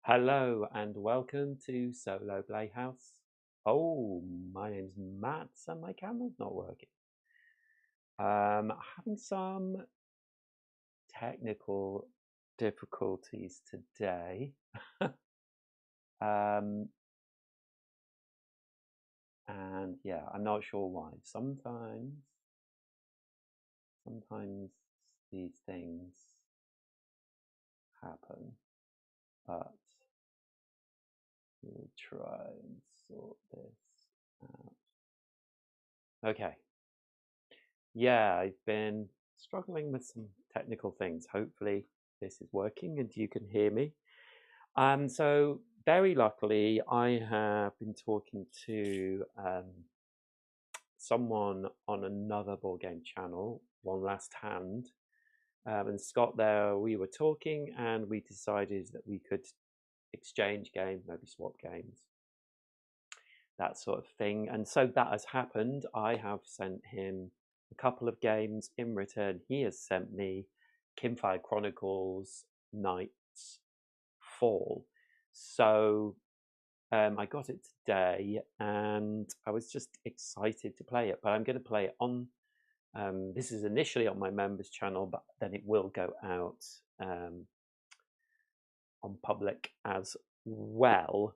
Hello and welcome to Solo Playhouse. Oh, my name's Matt and my camera's not working. Having some technical difficulties today. um, and yeah, I'm not sure why. Sometimes these things happen, but we'll try and sort this out. Okay. Yeah, I've been struggling with some technical things. Hopefully, this is working and you can hear me. So very luckily, I have been talking to someone on another board game channel, One Last Hand. And Scott there, we were talking and we decided that we could exchange games, maybe swap games, that sort of thing. And so that has happened. I have sent him a couple of games. In return, he has sent me KINFIRE Chronicles Nights Fall. So I got it today and I was just excited to play it, but I'm going to play it on this is initially on my members channel, but then it will go out on public as well.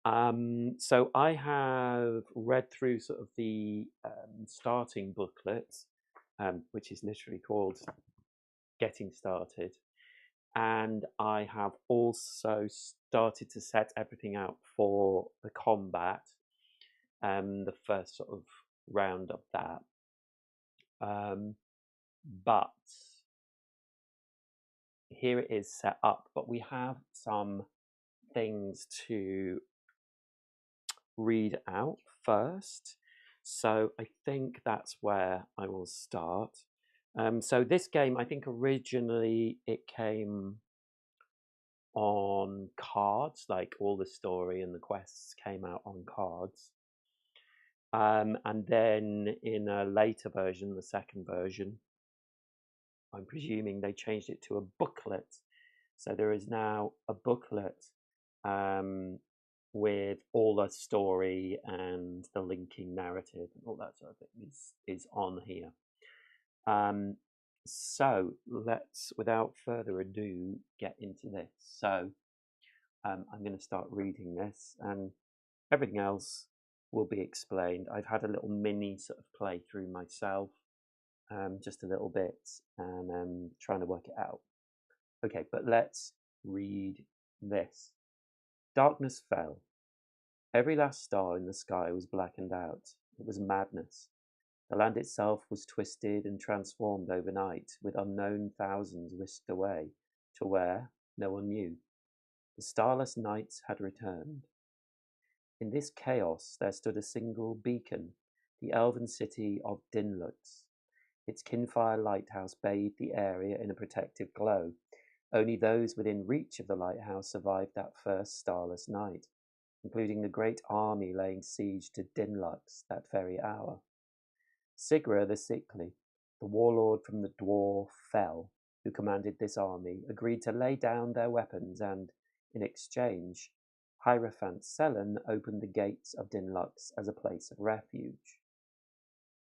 So I have read through sort of the starting booklet, which is literally called Getting Started. And I have also started to set everything out for the combat, the first sort of round of that. But here it is set up, but we have some things to read out first. So I think that's where I will start. So this game, I think originally it came on cards, like all the story and the quests came out on cards. And then in a later version, the second version, I'm presuming they changed it to a booklet. So there is now a booklet with all the story and the linking narrative and all that sort of thing is on here. So let's, without further ado, get into this. So I'm going to start reading this, and everything else will be explained. I've had a little mini sort of playthrough myself, just a little bit, and trying to work it out. Okay, but let's read this. Darkness fell. Every last star in the sky was blackened out. It was madness. The land itself was twisted and transformed overnight, with unknown thousands whisked away, to where no one knew. The starless nights had returned. In this chaos there stood a single beacon, the elven city of Dinlux. Its KINFIRE lighthouse bathed the area in a protective glow. Only those within reach of the lighthouse survived that first starless night, including the great army laying siege to Dinlux that very hour. Sigra the Sickly, the warlord from the dwarf Fell, who commanded this army, agreed to lay down their weapons and, in exchange, Hierophant Selen opened the gates of Dinlux as a place of refuge.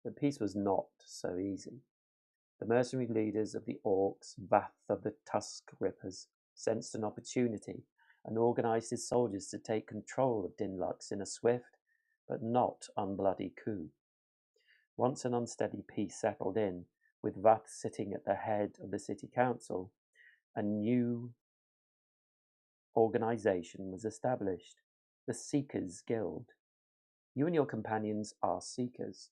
But peace was not so easy. The mercenary leaders of the Orcs, Vath of the Tusk Rippers, sensed an opportunity and organized his soldiers to take control of Dinlux in a swift but not unbloody coup. Once an unsteady peace settled in, with Vath sitting at the head of the city council, a new organization was established, the Seekers Guild. You and your companions are Seekers,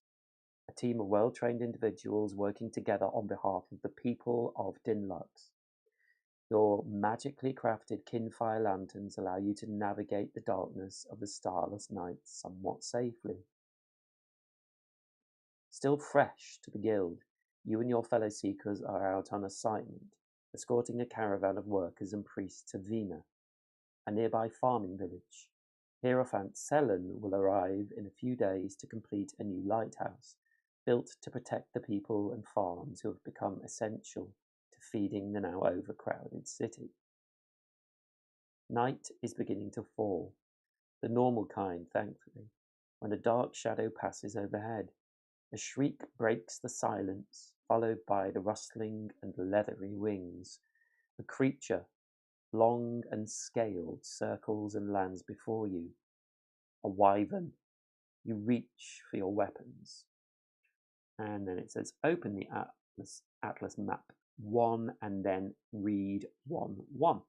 a team of well-trained individuals working together on behalf of the people of Dinlux. Your magically crafted KINFIRE lanterns allow you to navigate the darkness of the starless nights somewhat safely. Still fresh to the guild, you and your fellow Seekers are out on assignment, escorting a caravan of workers and priests to Vina, a nearby farming village. Hierophant Selen will arrive in a few days to complete a new lighthouse, built to protect the people and farms who have become essential to feeding the now overcrowded city. Night is beginning to fall, the normal kind, thankfully, when a dark shadow passes overhead. A shriek breaks the silence, followed by the rustling and leathery wings. A creature, long and scaled, circles and lands before you. A wyvern. You reach for your weapons. And then it says, open the Atlas map 1 and then read 1:1.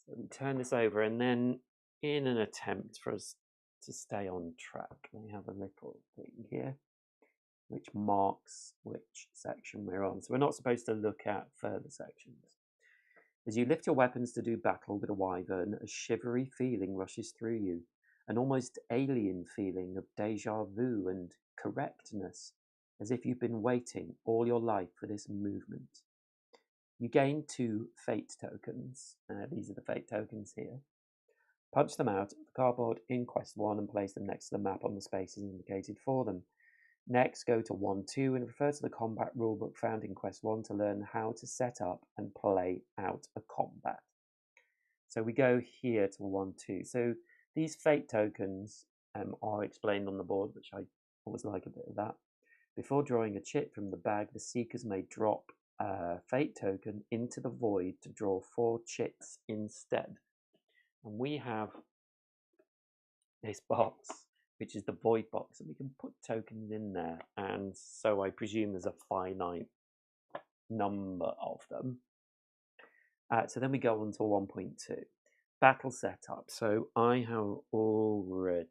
So we turn this over, and then in an attempt for us to stay on track, we have a little thing here which marks which section we're on. So we're not supposed to look at further sections. As you lift your weapons to do battle with a wyvern, a shivery feeling rushes through you, an almost alien feeling of déjà vu and correctness, as if you've been waiting all your life for this movement. You gain 2 fate tokens. These are the fate tokens here. Punch them out of the cardboard in Quest 1 and place them next to the map on the spaces indicated for them. Next, go to 1:2 and refer to the combat rulebook found in Quest 1 to learn how to set up and play out a combat. So we go here to 1:2. So these fate tokens are explained on the board, which I always like a bit of that. Before drawing a chit from the bag, the seekers may drop a fate token into the void to draw 4 chits instead. And we have this box, which is the void box, and we can put tokens in there. And so I presume there's a finite number of them. So then we go on to 1.2. Battle setup. So I have already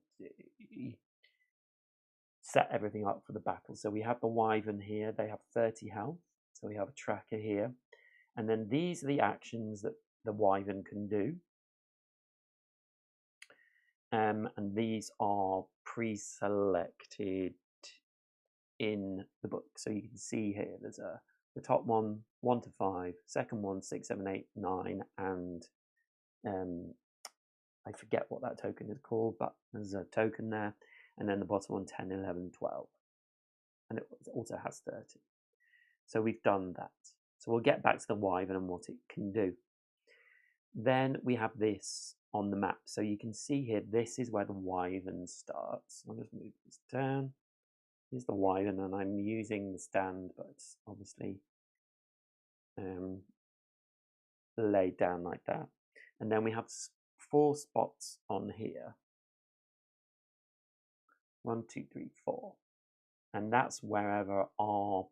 set everything up for the battle. So we have the wyvern here. They have 30 health. So we have a tracker here. And then these are the actions that the wyvern can do. And these are pre-selected in the book. So you can see here, there's the top one, 1 to 5, second one, 6, 7, 8, 9, and I forget what that token is called, but there's a token there. And then the bottom one, 10, 11, 12. And it also has 30. So we've done that. So we'll get back to the wyvern and what it can do. Then we have this on the map. So you can see here, this is where the wyvern starts. I'll just move this down. Here's the wyvern, and I'm using the stand, but it's obviously laid down like that. And then we have 4 spots on here. 1, 2, 3, 4. And that's wherever our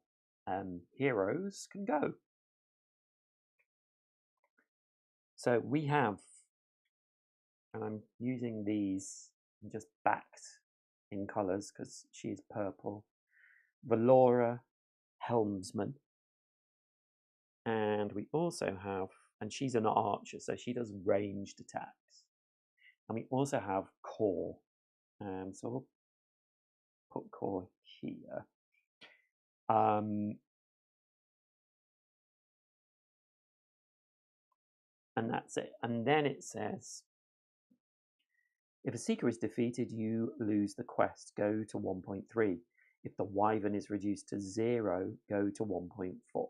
heroes can go. So we have, and I'm using these just backed in colours because she's purple, Valora Helmsman. And we also have, and she's an archer, so she does ranged attacks. And we also have Core. So we'll put Core here. And that's it. And then it says, if a seeker is defeated, you lose the quest. Go to 1.3. If the wyvern is reduced to 0, go to 1.4.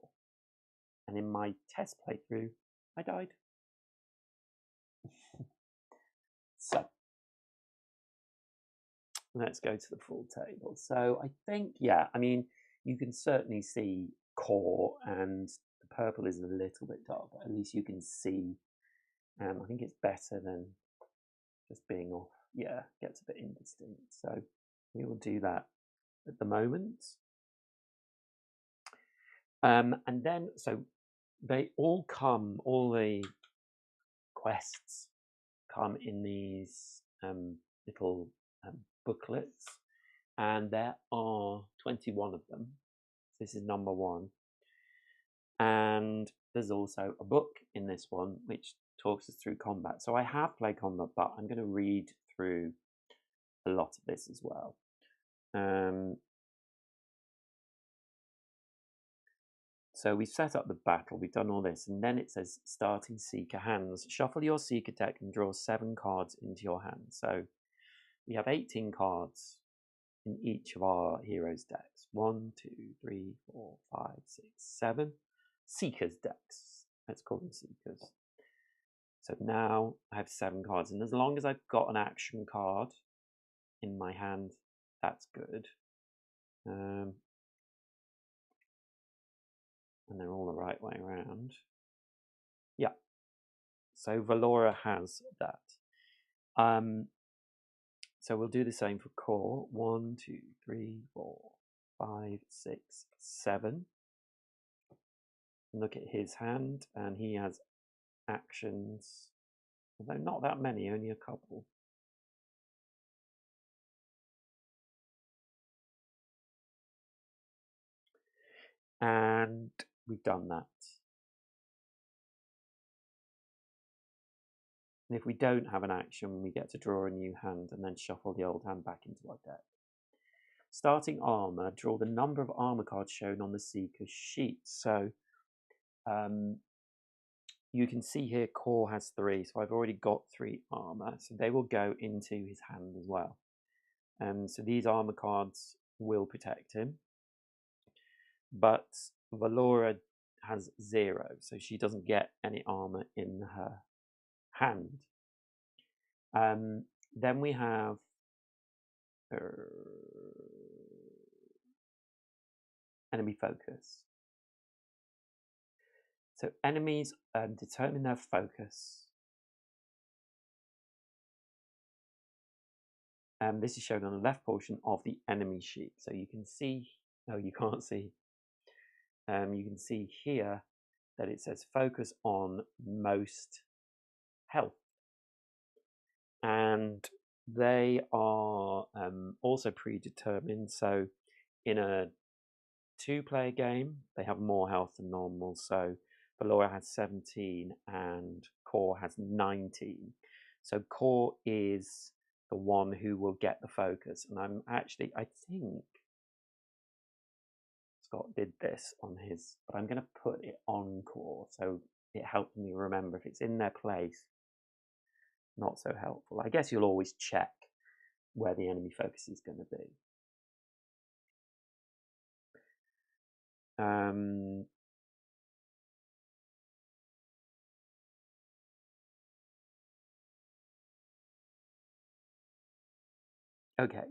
And in my test playthrough, I died. So let's go to the full table. So I think, yeah, I mean, you can certainly see Core, and the purple is a little bit dark, but at least you can see. I think it's better than just being off. Yeah, gets a bit indistinct. So we will do that at the moment. And then, so they all come, all the quests come in these little booklets, and there are 21 of them. This is number 1. And there's also a book in this one which talks us through combat. So I have played combat, but I'm going to read through a lot of this as well. So we've set up the battle, we've done all this, and then it says starting Seeker hands. Shuffle your Seeker deck and draw 7 cards into your hand. So we have 18 cards in each of our heroes' decks. 1, 2, 3, 4, 5, 6, 7. Seekers decks. Let's call them Seekers. So now I have 7 cards, and as long as I've got an action card in my hand, that's good. And they're all the right way around. Yeah. So Valora has that. So we'll do the same for core. 1, 2, 3, 4, 5, 6, 7. Look at his hand, and he has actions, although not that many, only a couple. And we've done that. And if we don't have an action, we get to draw a new hand and then shuffle the old hand back into our deck. Starting armor, draw the number of armor cards shown on the Seeker's sheet. So you can see here core has 3, so I've already got 3 armor, so they will go into his hand as well. So these armor cards will protect him, but Valora has 0, so she doesn't get any armor in her hand. Then we have enemy focus. So enemies determine their focus. This is shown on the left portion of the enemy sheet. So you can see, no, you can't see. You can see here that it says focus on most health. And they are also predetermined. So in a 2-player game, they have more health than normal. So Valora has 17 and core has 19. So core is the one who will get the focus. And I think Scott did this on his, but I'm going to put it on core so it helps me remember. If it's in their place, not so helpful. I guess you'll always check where the enemy focus is going to be. Okay,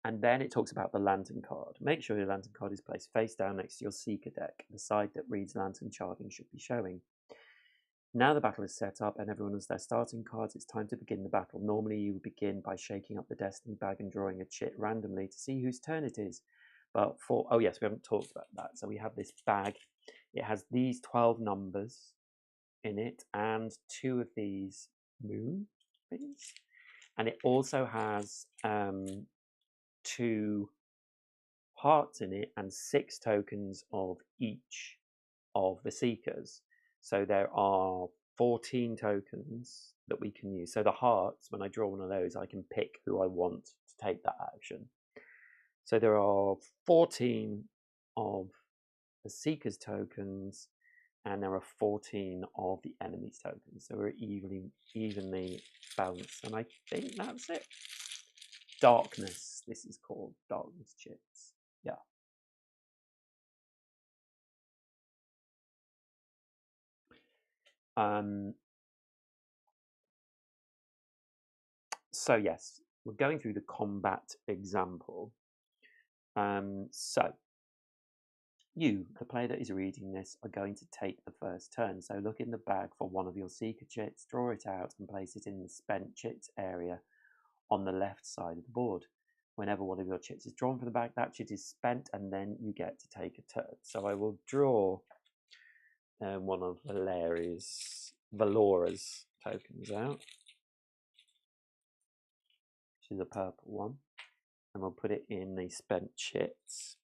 and then it talks about the lantern card. Make sure your lantern card is placed face down next to your Seeker deck. The side that reads lantern charging should be showing. Now the battle is set up and everyone has their starting cards, it's time to begin the battle. Normally you would begin by shaking up the destiny bag and drawing a chit randomly to see whose turn it is. But oh yes, we haven't talked about that. So we have this bag. It has these 12 numbers in it and 2 of these moon things. And it also has 2 hearts in it and 6 tokens of each of the Seekers. So there are 14 tokens that we can use. So the hearts, when I draw one of those, I can pick who I want to take that action. So there are 14 of the Seeker's tokens, and there are 14 of the enemy's tokens. So we're evenly balanced. And I think that's it. Darkness, this is called Darkness Chits. Yeah. So yes, we're going through the combat example. So you, the player that is reading this, are going to take the first turn. So look in the bag for one of your Seeker chits, draw it out and place it in the spent chits area on the left side of the board. Whenever one of your chits is drawn from the bag, that chit is spent and then you get to take a turn. So I will draw one of Valora's tokens out, which is a purple one, and we'll put it in the spent chits.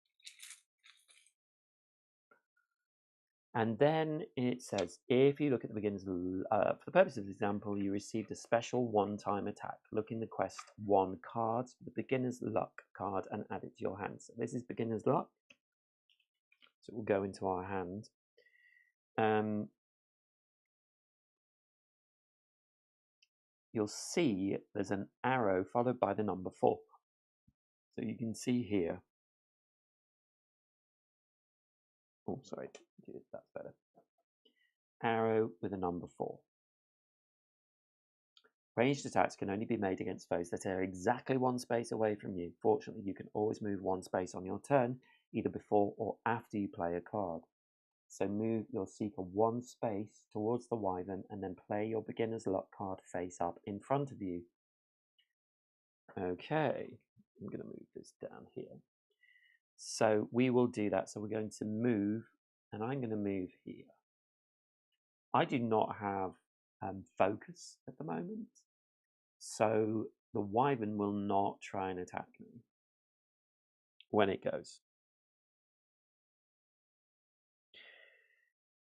And then it says, if you look at the beginner's, for the purpose of the example, you received a special one-time attack. Look in the quest 1 cards for the beginner's luck card and add it to your hand. So this is beginner's luck. So it will go into our hand. You'll see there's an arrow followed by the number 4. So you can see here. Oh, sorry, that's better. Arrow with a number 4. Ranged attacks can only be made against foes that are exactly one space away from you. Fortunately, you can always move one space on your turn, either before or after you play a card. So move your Seeker one space towards the Wyvern and then play your Beginner's Luck card face up in front of you. Okay, I'm going to move this down here. So we will do that. So we're going to move, and I'm going to move here. I do not have focus at the moment, so the Wyvern will not try and attack me when it goes.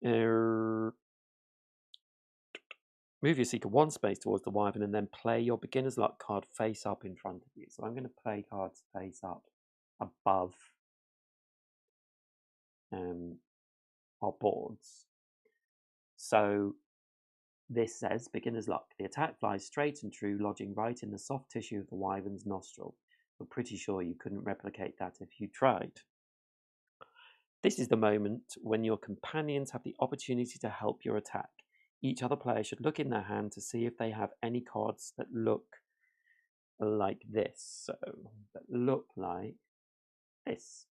Move your Seeker one space towards the Wyvern and then play your Beginner's Luck card face up in front of you. So I'm going to play cards face up above our boards. So this says, Beginner's Luck. The attack flies straight and true, lodging right in the soft tissue of the Wyvern's nostril. We're pretty sure you couldn't replicate that if you tried. This is the moment when your companions have the opportunity to help your attack. Each other player should look in their hand to see if they have any cards that look like this. So, that look like this.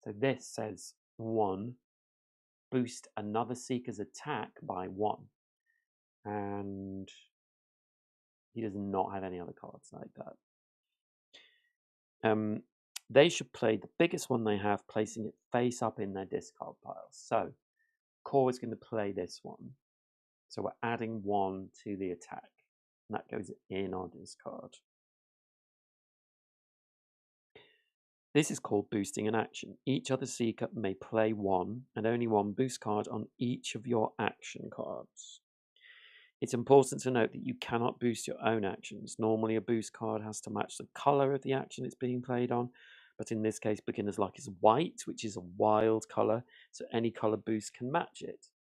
So this says 1, boost another Seeker's attack by 1. And he does not have any other cards like that. They should play the biggest one they have, placing it face up in their discard pile. So, Core is going to play this one. So we're adding 1 to the attack. And that goes in our discard. This is called boosting an action. Each other Seeker may play 1 and only 1 boost card on each of your action cards. It's important to note that you cannot boost your own actions. Normally a boost card has to match the colour of the action it's being played on, but in this case Beginner's Luck is white, which is a wild colour, so any colour boost can match it.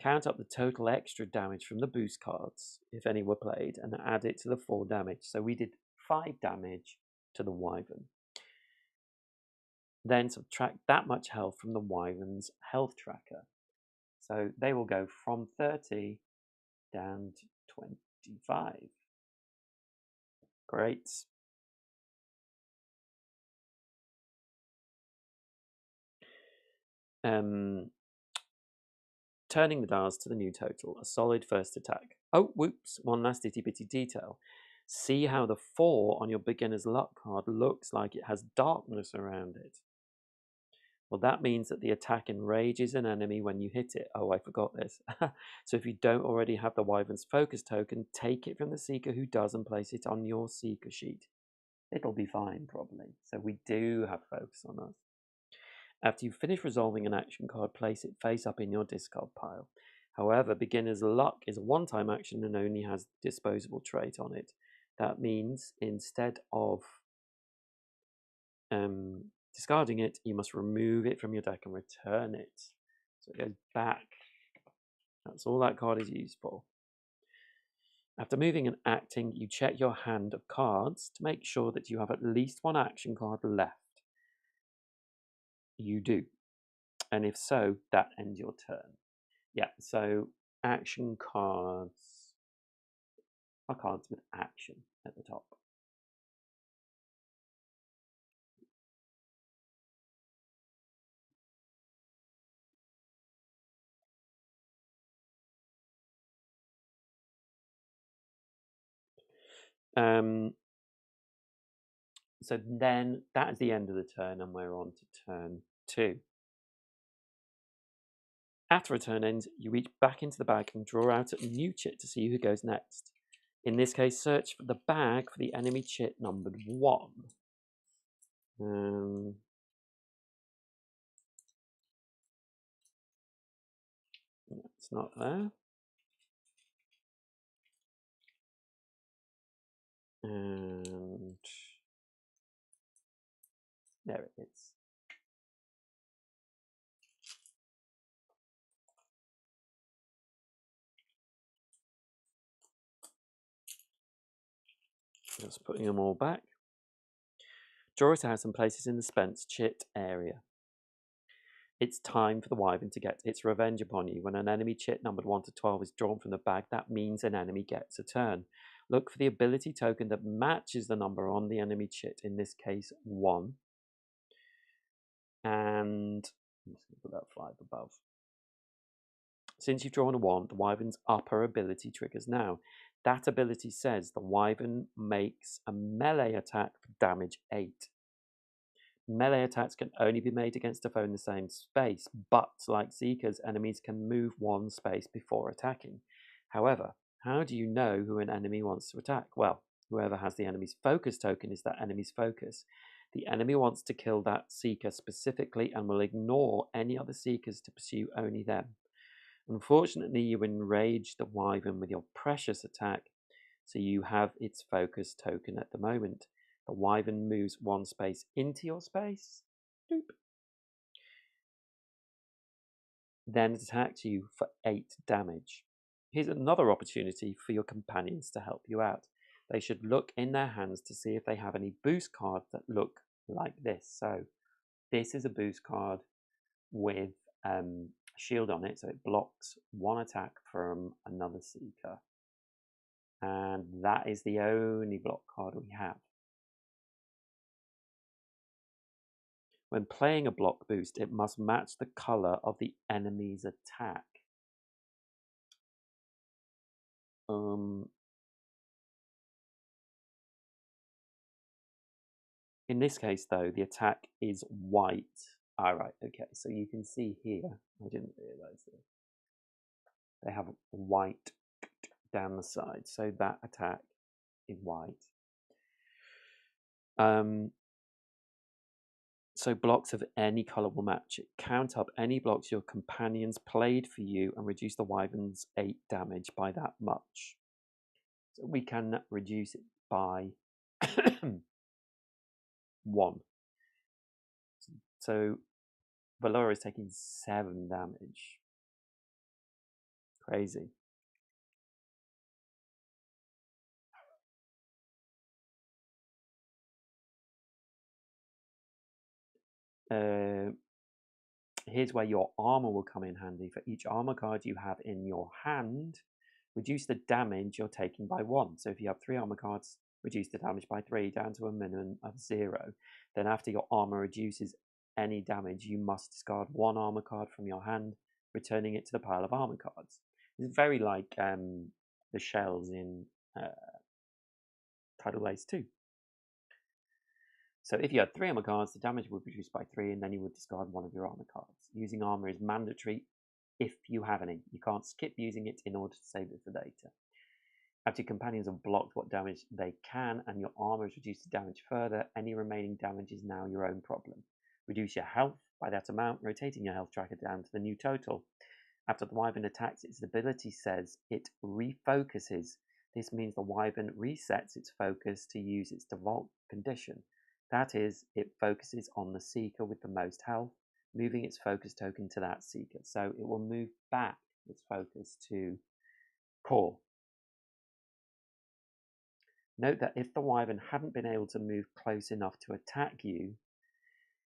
Count up the total extra damage from the boost cards, if any were played, and add it to the 4 damage. So we did 5 damage to the Wyvern. Then subtract that much health from the Wyvern's health tracker. So they will go from 30 down to 25. Great. Turning the dials to the new total, a solid first attack. Oh, whoops, one last itty bitty detail. See how the 4 on your Beginner's Luck card looks like it has darkness around it. Well, that means that the attack enrages an enemy when you hit it. Oh, I forgot this. So if you don't already have the Wyvern's focus token, take it from the Seeker who does and place it on your Seeker sheet. It'll be fine, probably. So we do have focus on us. After you finish resolving an action card, place it face up in your discard pile. However, Beginner's Luck is a one-time action and only has the disposable trait on it. That means instead of discarding it, you must remove it from your deck and return it. So it goes back. That's all that card is used for. After moving and acting, you check your hand of cards to make sure that you have at least 1 action card left. You do. And if so, that ends your turn. Yeah, so action cards are cards with action at the top. So then that is the end of the turn and we're on to turn 2. After a turn ends, you reach back into the bag and draw out a new chit to see who goes next. In this case, search for the bag for the enemy chit numbered 1. It's not there. And there it is. Just putting them all back. Draw it out and place it in the spent chit area. It's time for the wyvern to get its revenge upon you. When an enemy chit numbered 1 to 12 is drawn from the bag, that means an enemy gets a turn. Look for the ability token that matches the number on the enemy chit, in this case 1. And I'm just going to put that 5 above. Since you've drawn a 1, the wyvern's upper ability triggers now. That ability says the wyvern makes a melee attack for damage 8. Melee attacks can only be made against a foe in the same space, but like Seekers, enemies can move 1 space before attacking. However, how do you know who an enemy wants to attack? Well, whoever has the enemy's focus token is that enemy's focus. The enemy wants to kill that Seeker specifically and will ignore any other Seekers to pursue only them. Unfortunately, you enrage the wyvern with your precious attack, so you have its focus token at the moment. The wyvern moves 1 space into your space. Doop. Then it attacks you for 8 damage. Here's another opportunity for your companions to help you out. They should look in their hands to see if they have any boost cards that look like this. So this is a boost card with shield on it, so it blocks 1 attack from another Seeker. And that is the only block card we have. When playing a block boost, it must match the color of the enemy's attack. In this case, though, the attack is white. Alright, okay, so you can see here, I didn't realize this. They have white down the side, so that attack is white. So blocks of any color will match it. Count up any blocks your companions played for you and reduce the wyvern's 8 damage by that much. So we can reduce it by 1. So Valora is taking 7 damage. Crazy. Here's where your armor will come in handy. For each armor card you have in your hand, reduce the damage you're taking by 1. So if you have 3 armor cards, reduce the damage by 3 down to a minimum of 0. Then after your armor reduces any damage, you must discard 1 armor card from your hand, returning it to the pile of armor cards. It's very like the shells in Tidal Lace 2. So if you had 3 armor cards, the damage would be reduced by 3, and then you would discard 1 of your armor cards. Using armor is mandatory if you have any. You can't skip using it in order to save it for later. After your companions have blocked what damage they can, and your armor has reduced the damage further, any remaining damage is now your own problem. Reduce your health by that amount, rotating your health tracker down to the new total. After the wyvern attacks, its ability says it refocuses. This means the wyvern resets its focus to use its default condition. That is, it focuses on the Seeker with the most health, moving its focus token to that Seeker. So it will move back its focus to Core. Note that if the wyvern hadn't been able to move close enough to attack you,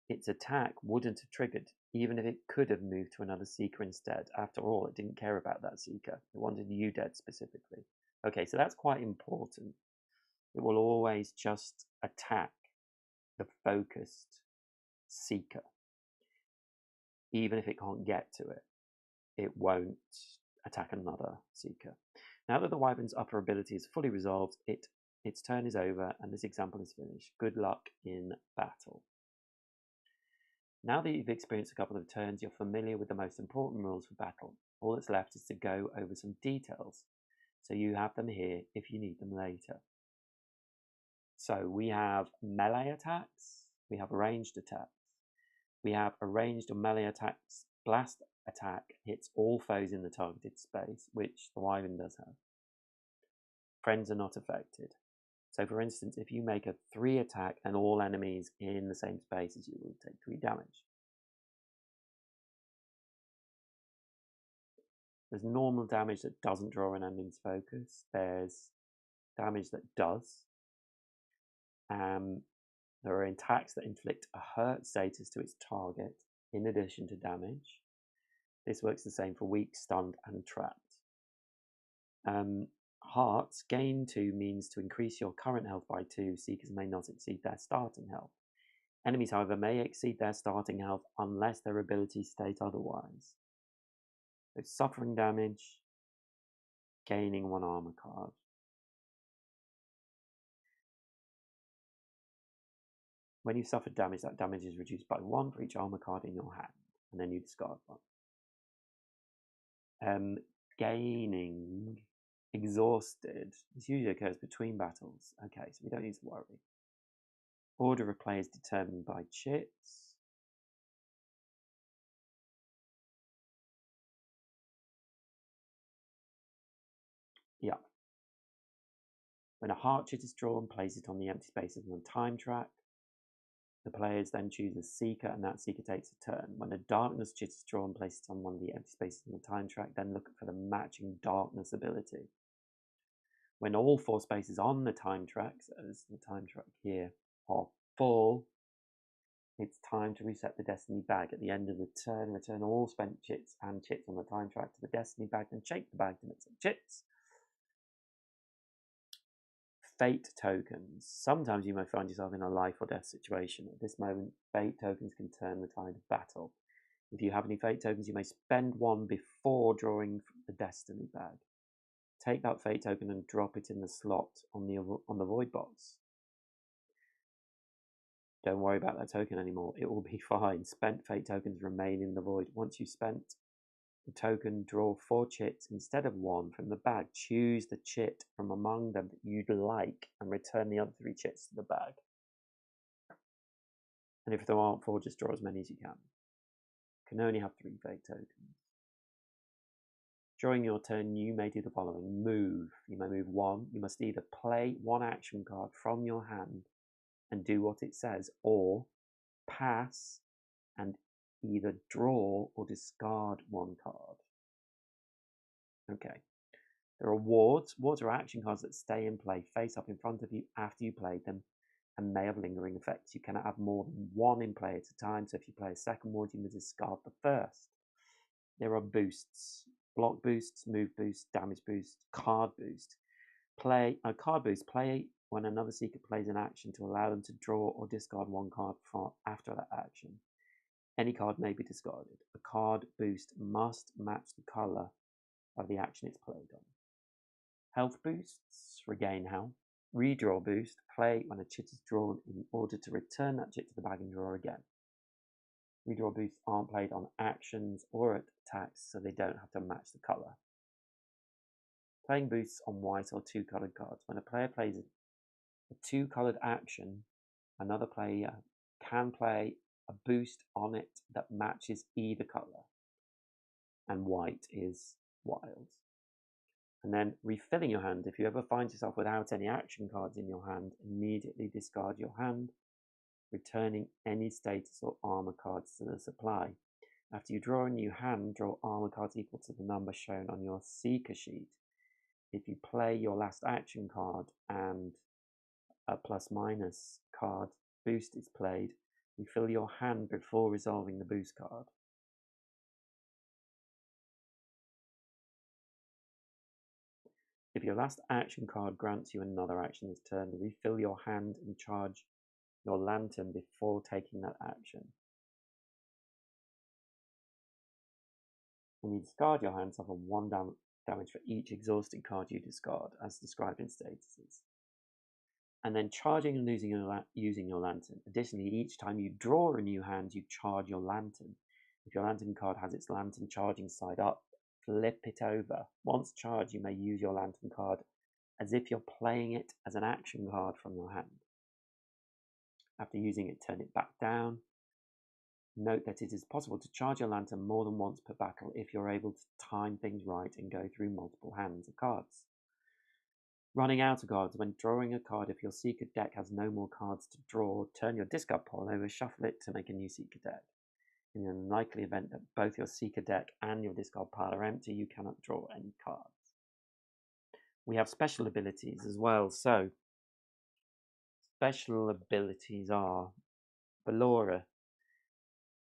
its attack wouldn't have triggered, even if it could have moved to another Seeker instead. After all, it didn't care about that Seeker. It wanted you dead specifically. Okay, so that's quite important. It will always just attack the focused Seeker. Even if it can't get to it, it won't attack another Seeker. Now that the wyvern's upper ability is fully resolved, its turn is over and this example is finished. Good luck in battle. Now that you've experienced a couple of turns, you're familiar with the most important rules for battle. All that's left is to go over some details, so you have them here if you need them later. So we have melee attacks, we have ranged attacks. We have a ranged or melee attacks. Blast attack hits all foes in the targeted space, which the wyvern does have. Friends are not affected. So for instance, if you make a 3 attack and all enemies in the same space as you will take 3 damage. There's normal damage that doesn't draw an enemy's focus. There's damage that does. There are attacks that inflict a hurt status to its target. in addition to damage. This works the same for weak, stunned, and trapped. Hearts, gain 2 means to increase your current health by 2. Seekers may not exceed their starting health. Enemies, however, may exceed their starting health unless their abilities state otherwise. So suffering damage, gaining 1 armor card. When you suffer damage, that damage is reduced by 1 for each armor card in your hand, and then you discard 1. Gaining exhausted. This usually occurs between battles. Okay, so we don't need to worry. Order of play is determined by chits. Yeah. When a heart chit is drawn, place it on the empty spaces on the time track. The players then choose a seeker, and that seeker takes a turn. When a darkness chit is drawn, place it on one of the empty spaces on the time track, then look for the matching darkness ability. When all 4 spaces on the time track, so this is the time track here, are full, it's time to reset the destiny bag. At the end of the turn, return all spent chits and chits on the time track to the destiny bag, then shake the bag to mix up chits. Fate tokens. Sometimes you may find yourself in a life or death situation. At this moment, fate tokens can turn the tide of battle. If you have any fate tokens, you may spend 1 before drawing the destiny bag. Take that fate token and drop it in the slot on the void box. Don't worry about that token anymore. It will be fine. Spent fate tokens remain in the void. Once you've spent the token, draw 4 chits instead of 1 from the bag. Choose the chit from among them that you'd like and return the other 3 chits to the bag. And if there aren't 4, just draw as many as you can. You can only have 3 fate tokens. During your turn, you may do the following. Move. You may move 1. You must either play 1 action card from your hand and do what it says, or pass and either draw or discard 1 card. Okay. There are wards. Wards are action cards that stay in play face up in front of you after you played them and may have lingering effects. You cannot have more than 1 in play at a time, so if you play a second ward, you must discard the first. There are boosts. Block boosts, move boost, damage boost, card boost. Card boost. Play when another seeker plays an action to allow them to draw or discard 1 card after that action. Any card may be discarded. A card boost must match the colour of the action it's played on. Health boosts, regain health. Redraw boost, play when a chit is drawn in order to return that chit to the bag and draw again. Redraw boosts aren't played on actions or attacks, so they don't have to match the colour. Playing boosts on white or 2 coloured cards. When a player plays a 2 coloured action, another player can play a boost on it that matches either colour, and white is wild. And then refilling your hand. If you ever find yourself without any action cards in your hand, immediately discard your hand, returning any status or armor cards to the supply. After you draw a new hand, draw armor cards equal to the number shown on your seeker sheet. If you play your last action card and a plus-minus card boost is played, refill your hand before resolving the boost card. If your last action card grants you another action this turn, refill your hand and charge your lantern before taking that action. When you discard your hand, suffer 1 damage for each exhausted card you discard, as described in statuses. And then charging and using your lantern. Additionally, each time you draw a new hand, you charge your lantern. If your lantern card has its lantern charging side up, flip it over. Once charged, you may use your lantern card as if you're playing it as an action card from your hand. After using it, turn it back down. Note that it is possible to charge your lantern more than once per battle if you're able to time things right and go through multiple hands of cards. Running out of cards. When drawing a card, if your Seeker deck has no more cards to draw, turn your discard pile over, shuffle it to make a new Seeker deck. In the unlikely event that both your Seeker deck and your discard pile are empty, you cannot draw any cards. We have special abilities as well. So, special abilities are Ballora.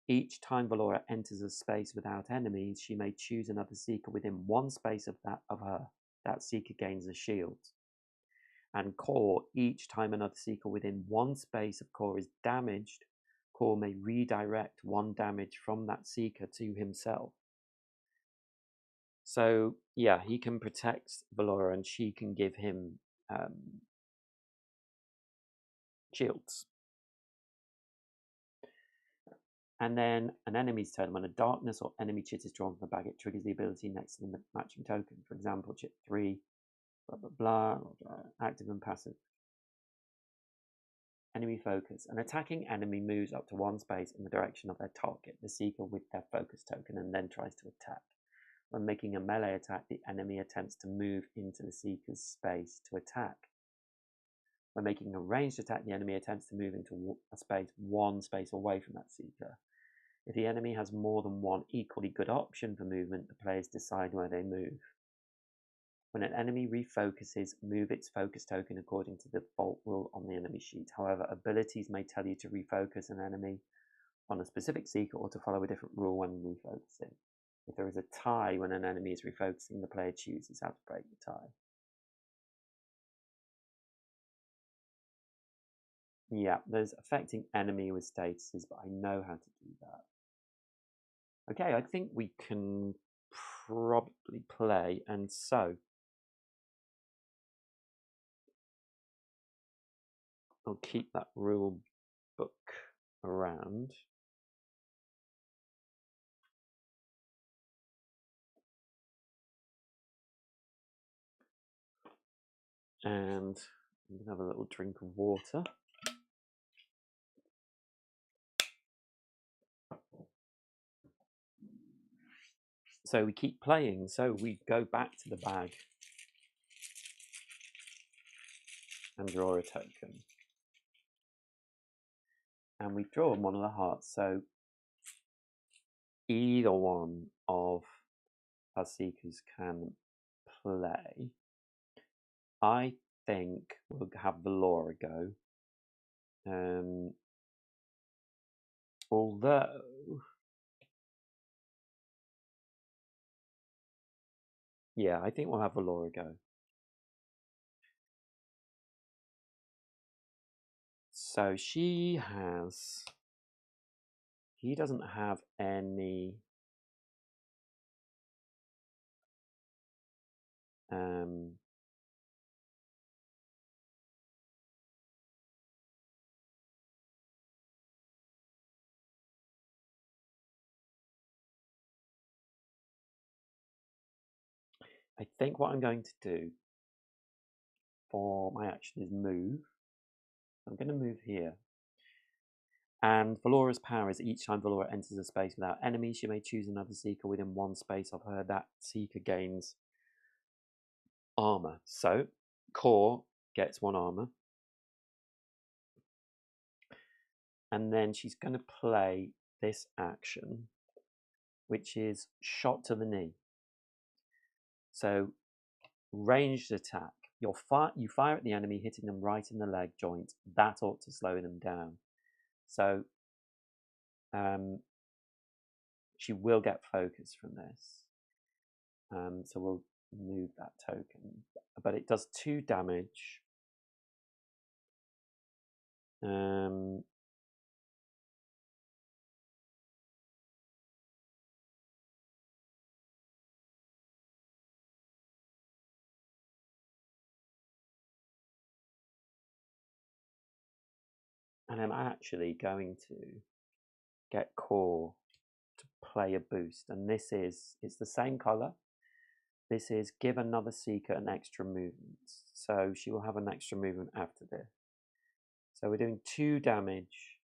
Each time Valora enters a space without enemies, she may choose another seeker within one space of her. That seeker gains a shield. And core, each time another seeker within one space of core is damaged, core may redirect one damage from that seeker to himself. So yeah, he can protect Valora and she can give him shields. And then an enemy's turn, when a darkness or enemy chit is drawn from the bag, it triggers the ability next to the matching token. For example, chit 3, blah, blah, blah, active and passive. Enemy focus. An attacking enemy moves up to one space in the direction of their target, the seeker with their focus token, and then tries to attack. When making a melee attack, the enemy attempts to move into the seeker's space to attack. When making a ranged attack, the enemy attempts to move into a space one space away from that seeker. If the enemy has more than one equally good option for movement, the players decide where they move. When an enemy refocuses, move its focus token according to the default rule on the enemy sheet. However, abilities may tell you to refocus an enemy on a specific seeker or to follow a different rule when refocusing. If there is a tie when an enemy is refocusing, the player chooses how to break the tie. Yeah, there's affecting enemy with statuses, but I know how to do that. Okay, I think we can probably play, and so I'll keep that rule book around. And I'm going to have a little drink of water. So we keep playing, so we go back to the bag and draw a token. And we've drawn one of the hearts, so either one of our seekers can play. I think we'll have Valora go. Although yeah, I think we'll have Valora go. So he doesn't have any I think what I'm going to do for my action is move. I'm going to move here. And Valora's power is each time Valora enters a space without enemies, she may choose another seeker within one space of her. That seeker gains armor. So core gets 1 armor. And then she's going to play this action, which is shot to the knee. So ranged attack. You fire at the enemy, hitting them right in the leg joint. That ought to slow them down. So she will get focus from this. So we'll move that token. But it does 2 damage. And I'm actually going to get core to play a boost. And it's the same color. This is give another seeker an extra movement. So she will have an extra movement after this. So we're doing 2 damage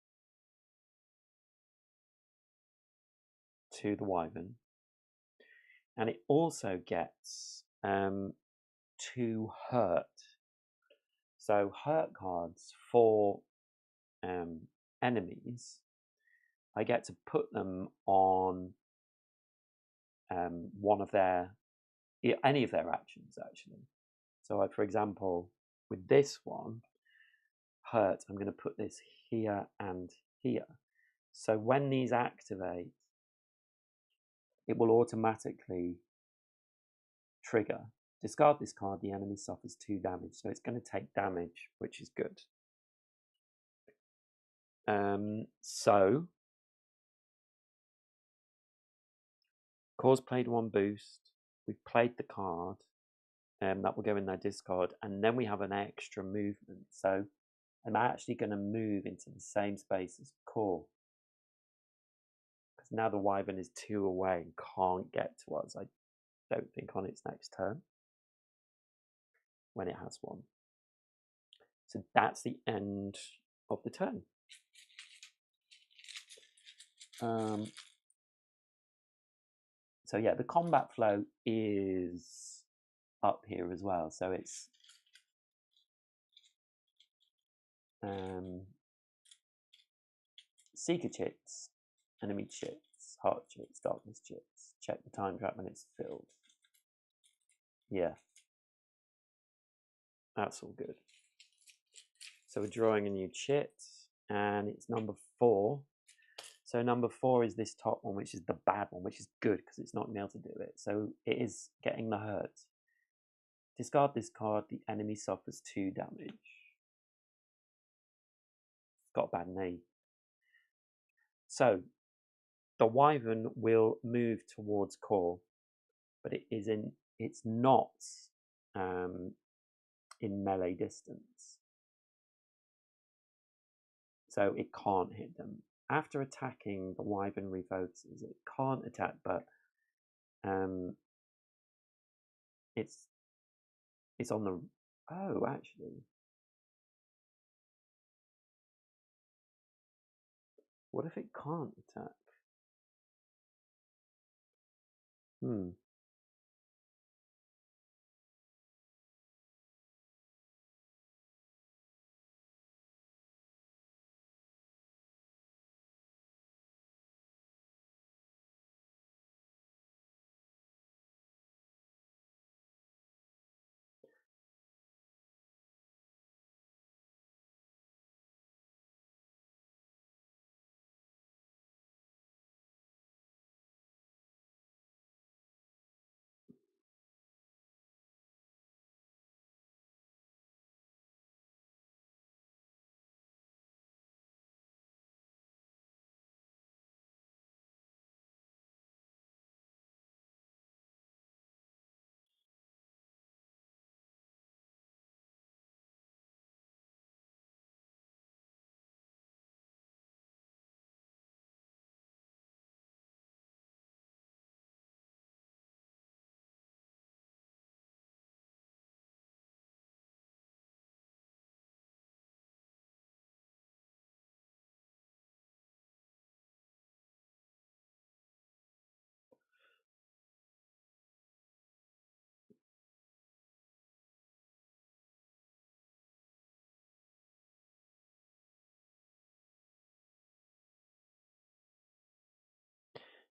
to the wyvern. And it also gets 2 hurt. So hurt cards for enemies, I get to put them on one of any of their actions actually. So for example, with this one, hurt, I'm going to put this here and here. So when these activate, it will automatically trigger. Discard this card, the enemy suffers 2 damage. So it's going to take damage, which is good. So, Cause played 1 boost. We've played the card. That will go in their discard. And then we have an extra movement. So I'm actually going to move into the same space as Core. Because now the Wyvern is 2 away and can't get to us, I don't think, on its next turn. When it has 1. So that's the end of the turn. So yeah, the combat flow is up here as well. So it's Seeker chits, enemy chits, heart chits, darkness chits. Check the time trap when it's filled. Yeah, that's all good. So we're drawing a new chit, and it's number 4. So number 4 is this top one, which is the bad one, which is good because it's not able to do it. So it is getting the hurt. Discard this card, the enemy suffers 2 damage. It's got a bad name. So the Wyvern will move towards Core, but it's not in melee distance. So it can't hit them. After attacking, the Wyvern refocuses. It can't attack, but it's on the... Oh, actually. What if it can't attack?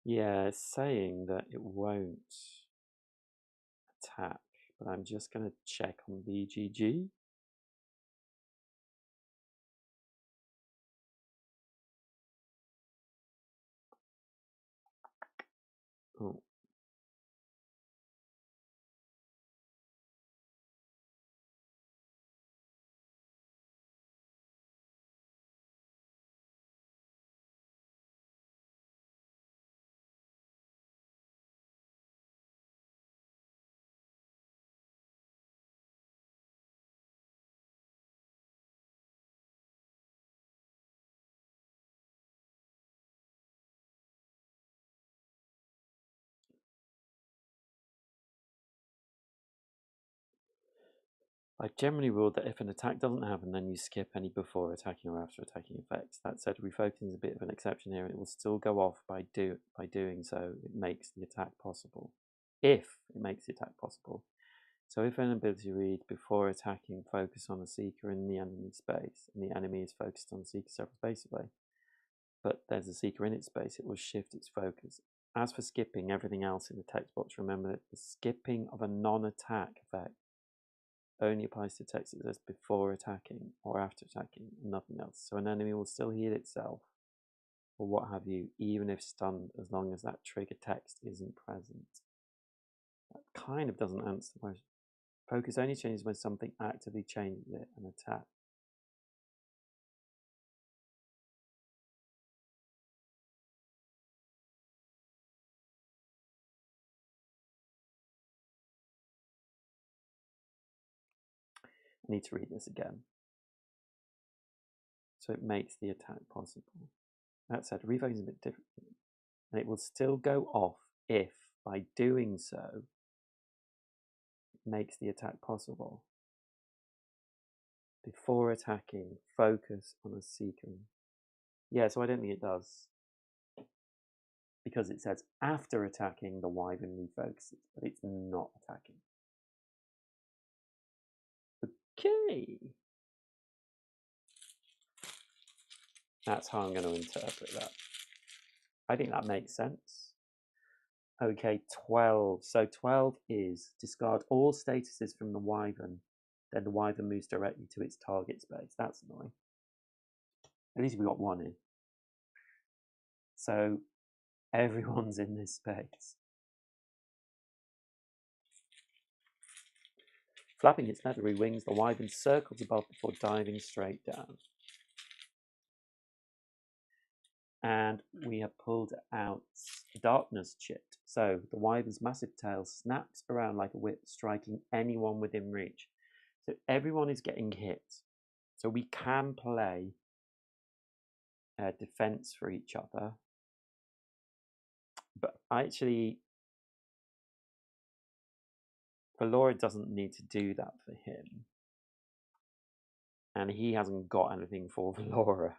Yeah, it's saying that it won't attack, but I'm just going to check on BGG. Oh. I generally rule that if an attack doesn't happen, then you skip any before attacking or after attacking effects. That said, refocusing is a bit of an exception here. It will still go off by doing so. It makes the attack possible. If it makes the attack possible. So if an ability read before attacking, focus on the Seeker in the enemy space, and the enemy is focused on the Seeker several space away, but there's a Seeker in its space, it will shift its focus. As for skipping everything else in the text box, remember that the skipping of a non-attack effect only applies to text that says before attacking or after attacking, and nothing else. So an enemy will still heal itself or what have you, even if stunned, as long as that trigger text isn't present. That kind of doesn't answer the question. Focus only changes when something actively changes it and attack. I need to read this again. So it makes the attack possible. That said, refocus is a bit different. And it will still go off if, by doing so, it makes the attack possible. Before attacking, focus on a seeker. Yeah, so I don't think it does. Because it says after attacking, the wyvern refocuses, but it's not attacking. Okay. That's how I'm going to interpret that. I think that makes sense. Okay, 12. So 12 is discard all statuses from the wyvern. Then the wyvern moves directly to its target space. That's annoying. At least we got one in. So everyone's in this space. Flapping its leathery wings, the wyvern circles above before diving straight down. And we have pulled out a darkness chit. So the wyvern's massive tail snaps around like a whip, striking anyone within reach. So everyone is getting hit. So we can play defense for each other. But actually, Valora doesn't need to do that for him. And he hasn't got anything for Valora.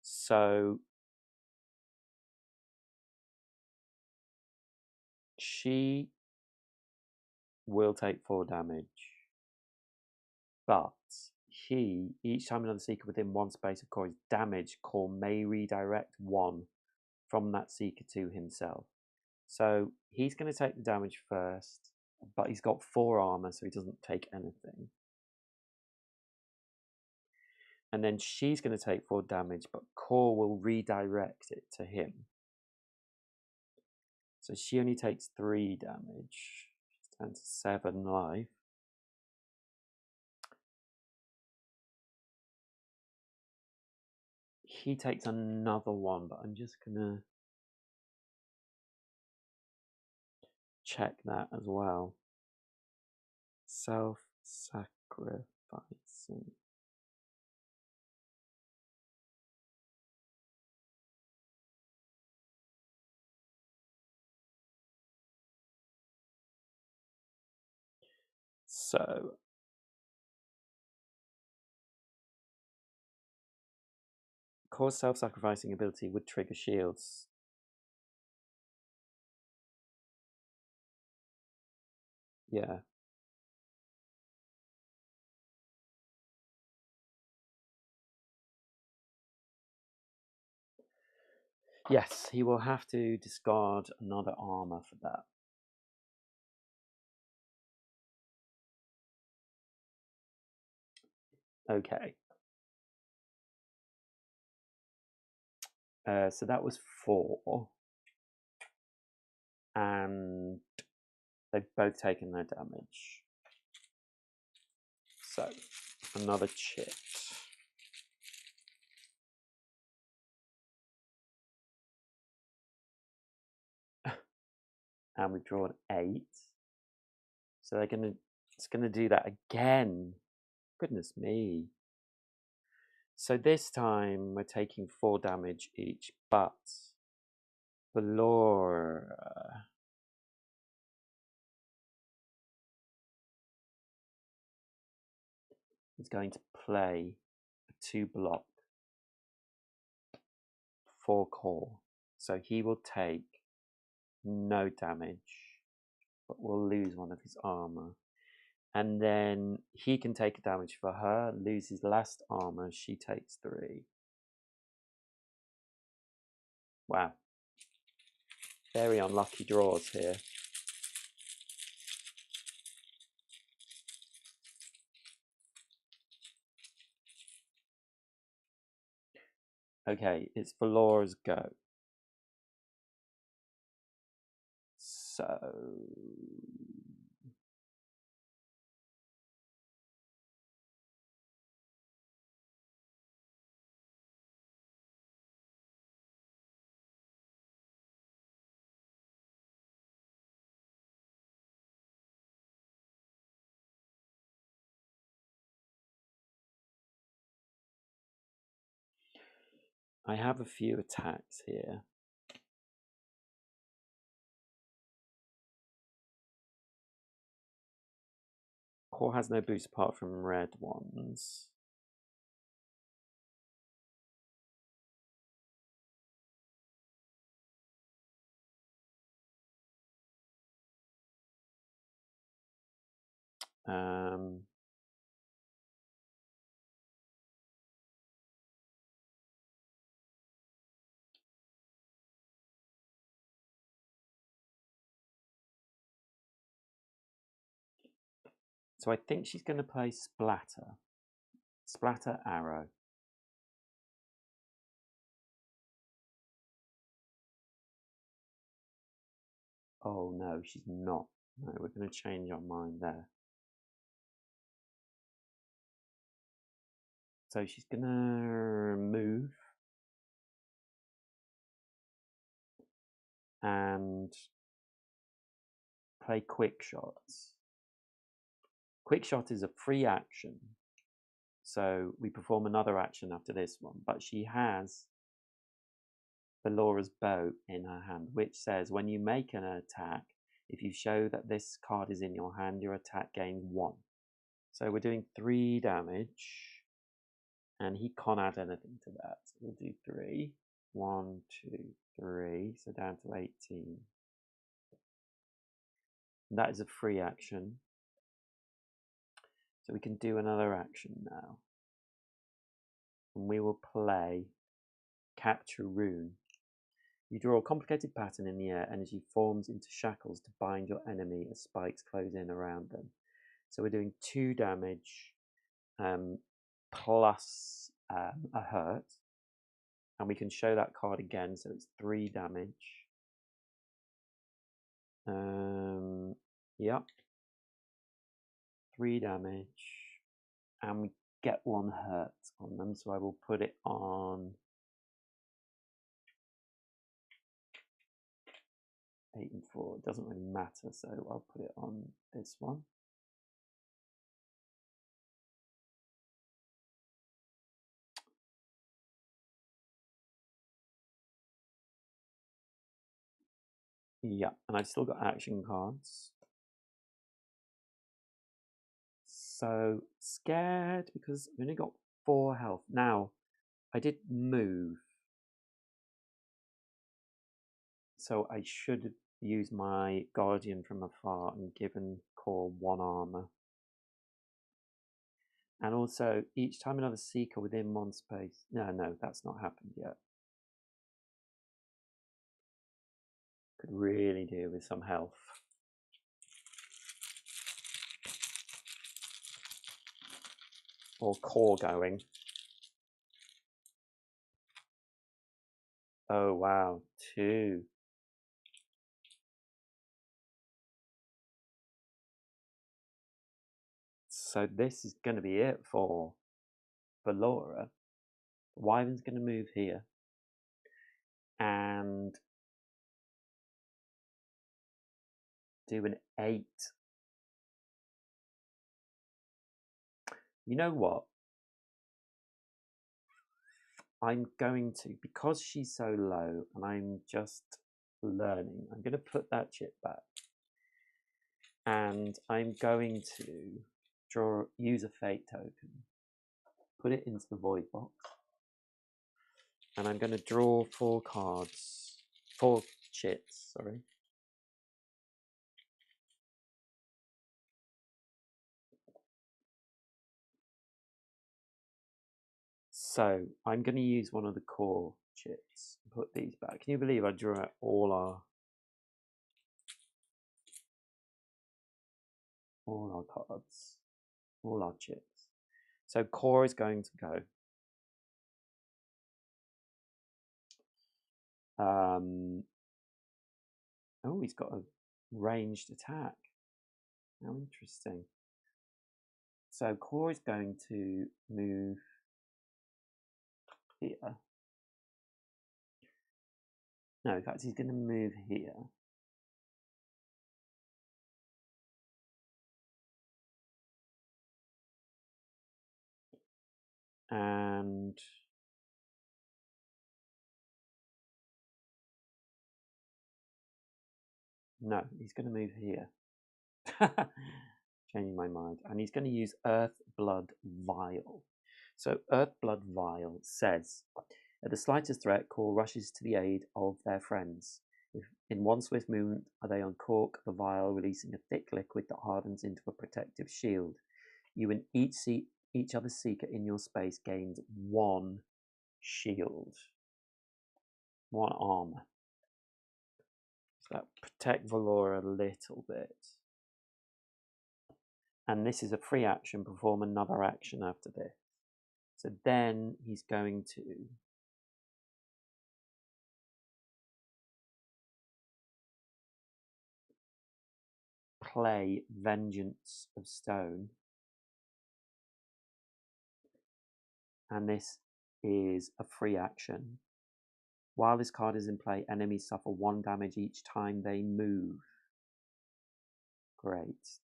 So she will take 4 damage. But he, each time another seeker within one space of core is damaged, core may redirect 1 from that seeker to himself. So he's going to take the damage first, but he's got 4 armor, so he doesn't take anything. And then she's going to take 4 damage, but core will redirect it to him. So she only takes 3 damage. She's down to 7 life. He takes another 1, but I'm just going to check that as well. Self-sacrificing. So core's self-sacrificing ability would trigger shields. Yeah. Yes, he will have to discard another armor for that. Okay. So that was 4. And they've both taken their damage. So, another chit. And we've drawn 8. So it's gonna do that again. Goodness me. So this time we're taking 4 damage each, but Valora is going to play a 2-block 4 core. So he will take no damage, but will lose 1 of his armor. And then he can take a damage for her, lose his last armor, she takes 3. Wow. Very unlucky draws here. Okay, it's for Laura's go. So I have a few attacks here. Core has no boost apart from red ones. So I think she's going to play Splatter. Splatter Arrow. Oh no, she's not. No, we're going to change our mind there. So she's going to move and play Quick Shots. Quick Shot is a free action, so we perform another action after this one, but she has Laura's bow in her hand, which says when you make an attack, if you show that this card is in your hand, your attack gains 1. So we're doing 3 damage, and he can't add anything to that. So we'll do 3. 1, 2, 3, so down to 18. And that is a free action. So we can do another action now. And we will play Capture Rune. You draw a complicated pattern in the air. Energy forms into shackles to bind your enemy as spikes close in around them. So we're doing 2 damage plus a hurt. And we can show that card again, so it's 3 damage. Yep. 3 damage. And we get 1 hurt on them, so I will put it on 8 and 4. It doesn't really matter, so I'll put it on this one. Yeah, and I've still got action cards. So scared because I've only got 4 health. Now, I did move, so I should use my Guardian from afar and given Core 1 armor. And also, each time another Seeker within 1 space. No, that's not happened yet. Could really do with some health. Or Core going. Oh wow, 2. So this is going to be it for Laura. Wyvern's going to move here. And do an 8. You know what? I'm going to, because she's so low and I'm just learning, I'm going to put that chip back. And I'm going to use a fate token, put it into the void box. And I'm going to draw 4 cards, 4 chits, sorry. So I'm going to use one of the core chits and put these back. Can you believe I drew out all our cards, all our chits? So core is going to go. Oh, he's got a ranged attack. How interesting. So Core is going to move here. No, in fact, he's going to move here. And no, he's going to move here. Changing my mind. And he's going to use Earth Blood Vial. So Earth Blood Vial says, at the slightest threat, Core rushes to the aid of their friends. In one swift movement, they uncork the vial, releasing a thick liquid that hardens into a protective shield. You and each other seeker in your space gains 1 shield, 1 armor. So that protect Valora a little bit. And this is a free action. Perform another action after this. So then he's going to play Vengeance of Stone. And this is a free action. While this card is in play, enemies suffer 1 damage each time they move. Great.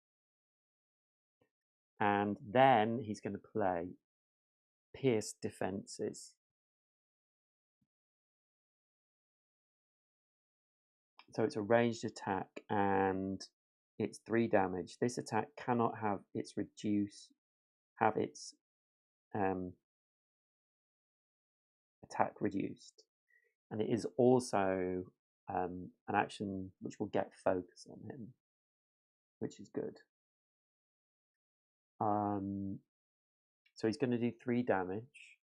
And then he's going to play Pierce Defenses. So it's a ranged attack and it's 3 damage. This attack cannot have its attack reduced. And it is also an action which will get focus on him, which is good. So he's going to do 3 damage.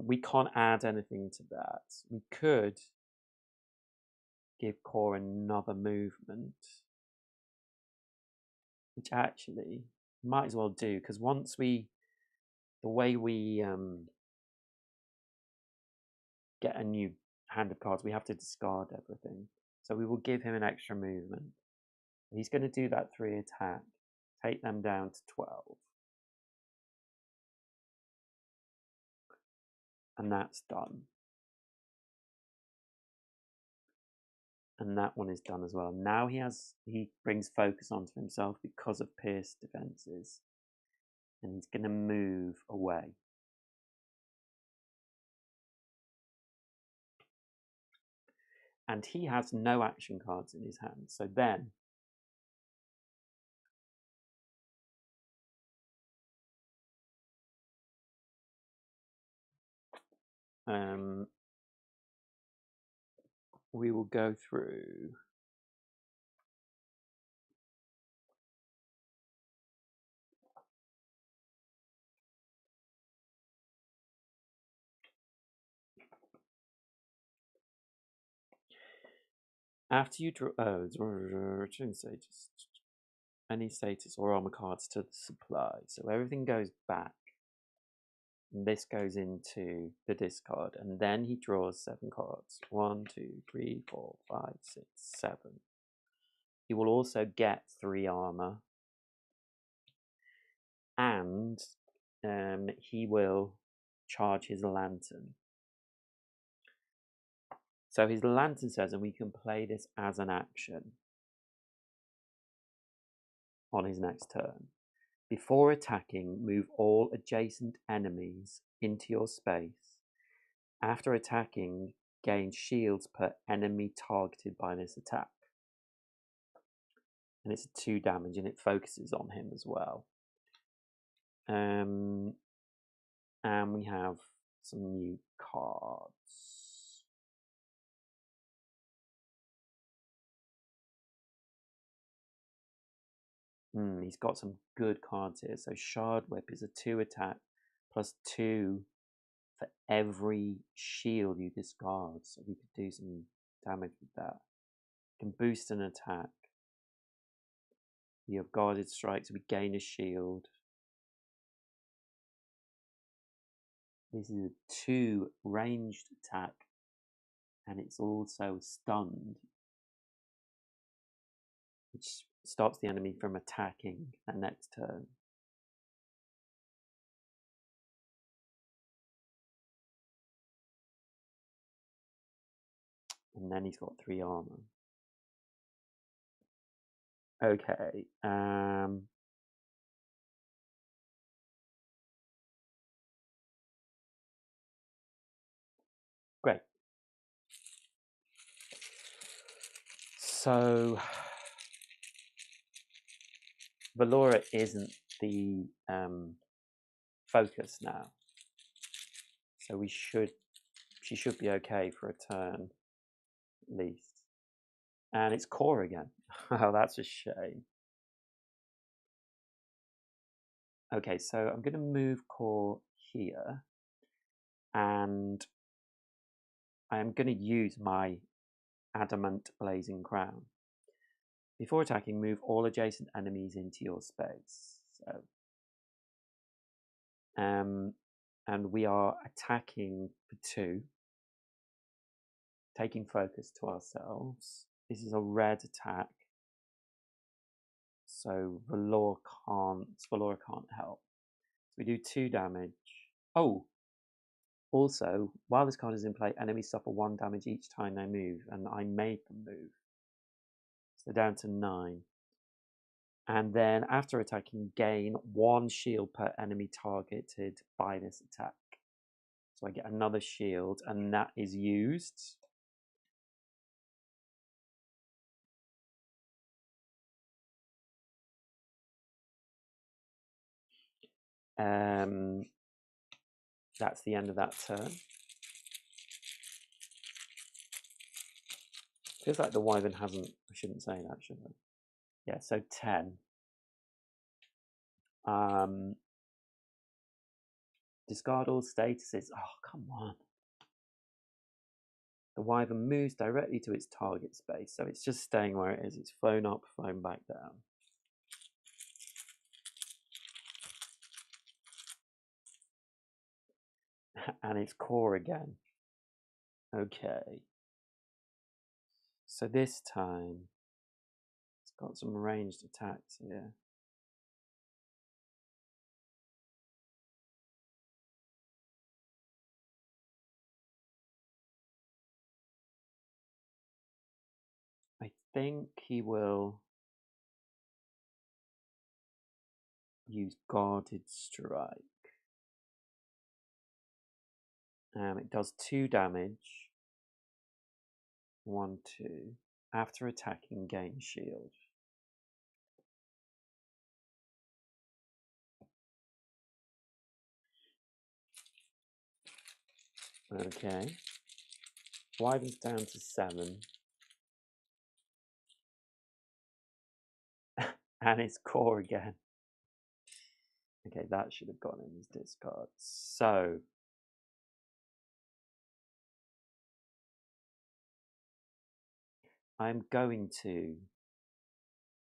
We can't add anything to that. We could give Core another movement, which actually might as well do, because once the way we get a new hand of cards, we have to discard everything. So we will give him an extra movement. He's going to do that 3 attack, take them down to 12. And that's done. And that one is done as well. Now he brings focus onto himself because of Pierce Defenses. And he's going to move away. And he has no action cards in his hand. So then we will go through after you draw any status or armor cards to the supply. So everything goes back. And this goes into the discard. And then he draws 7 cards. 1, 2, 3, 4, 5, 6, 7. He will also get 3 armor. And he will charge his lantern. So his lantern says, and we can play this as an action on his next turn. Before attacking, move all adjacent enemies into your space. After attacking, gain shields per enemy targeted by this attack. And it's a 2 damage and it focuses on him as well. And we have some new cards. He's got some good cards here. So Shard Whip is a 2 attack plus 2 for every shield you discard. So we could do some damage with that. You can boost an attack. You have guarded strikes. We gain a shield. This is a 2 ranged attack and it's also stunned, which stops the enemy from attacking their next turn. And then he's got 3 armor. Okay. Great. So Valora isn't the focus now, so she should be okay for a turn at least. And it's core again. Oh, that's a shame. Okay, so I'm going to move core here, and I am going to use my adamant blazing crown. Before attacking, move all adjacent enemies into your space. So, and we are attacking for 2, taking focus to ourselves. This is a red attack, so Valor can't help. So we do 2 damage. Oh, also, while this card is in play, enemies suffer 1 damage each time they move, and I made them move. So down to 9. And then after attacking, gain 1 shield per enemy targeted by this attack. So I get another shield, and that is used. That's the end of that turn. Feels like the Wyvern hasn't, I shouldn't say that, should I? Yeah, so 10. Discard all statuses. Oh, come on. The Wyvern moves directly to its target space, so it's just staying where it is. It's flown up, flown back down. And it's core again. Okay. So this time, it's got some ranged attacks here. I think he will use Guarded Strike. It does 2 damage. 1, 2. After attacking, gain shield. Okay. Wyvern's down to 7. And it's core again. Okay, that should have gone in his discard. So I'm going to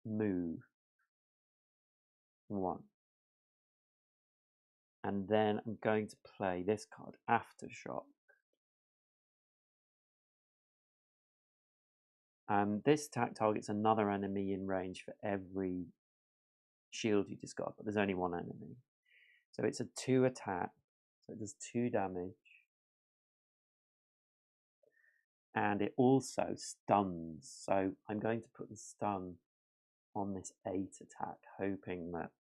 move 1. And then I'm going to play this card, Aftershock. This attack targets another enemy in range for every shield you discard, but there's only 1 enemy. So it's a 2 attack, so it does 2 damage. And it also stuns, so I'm going to put the stun on this 8 attack, hoping that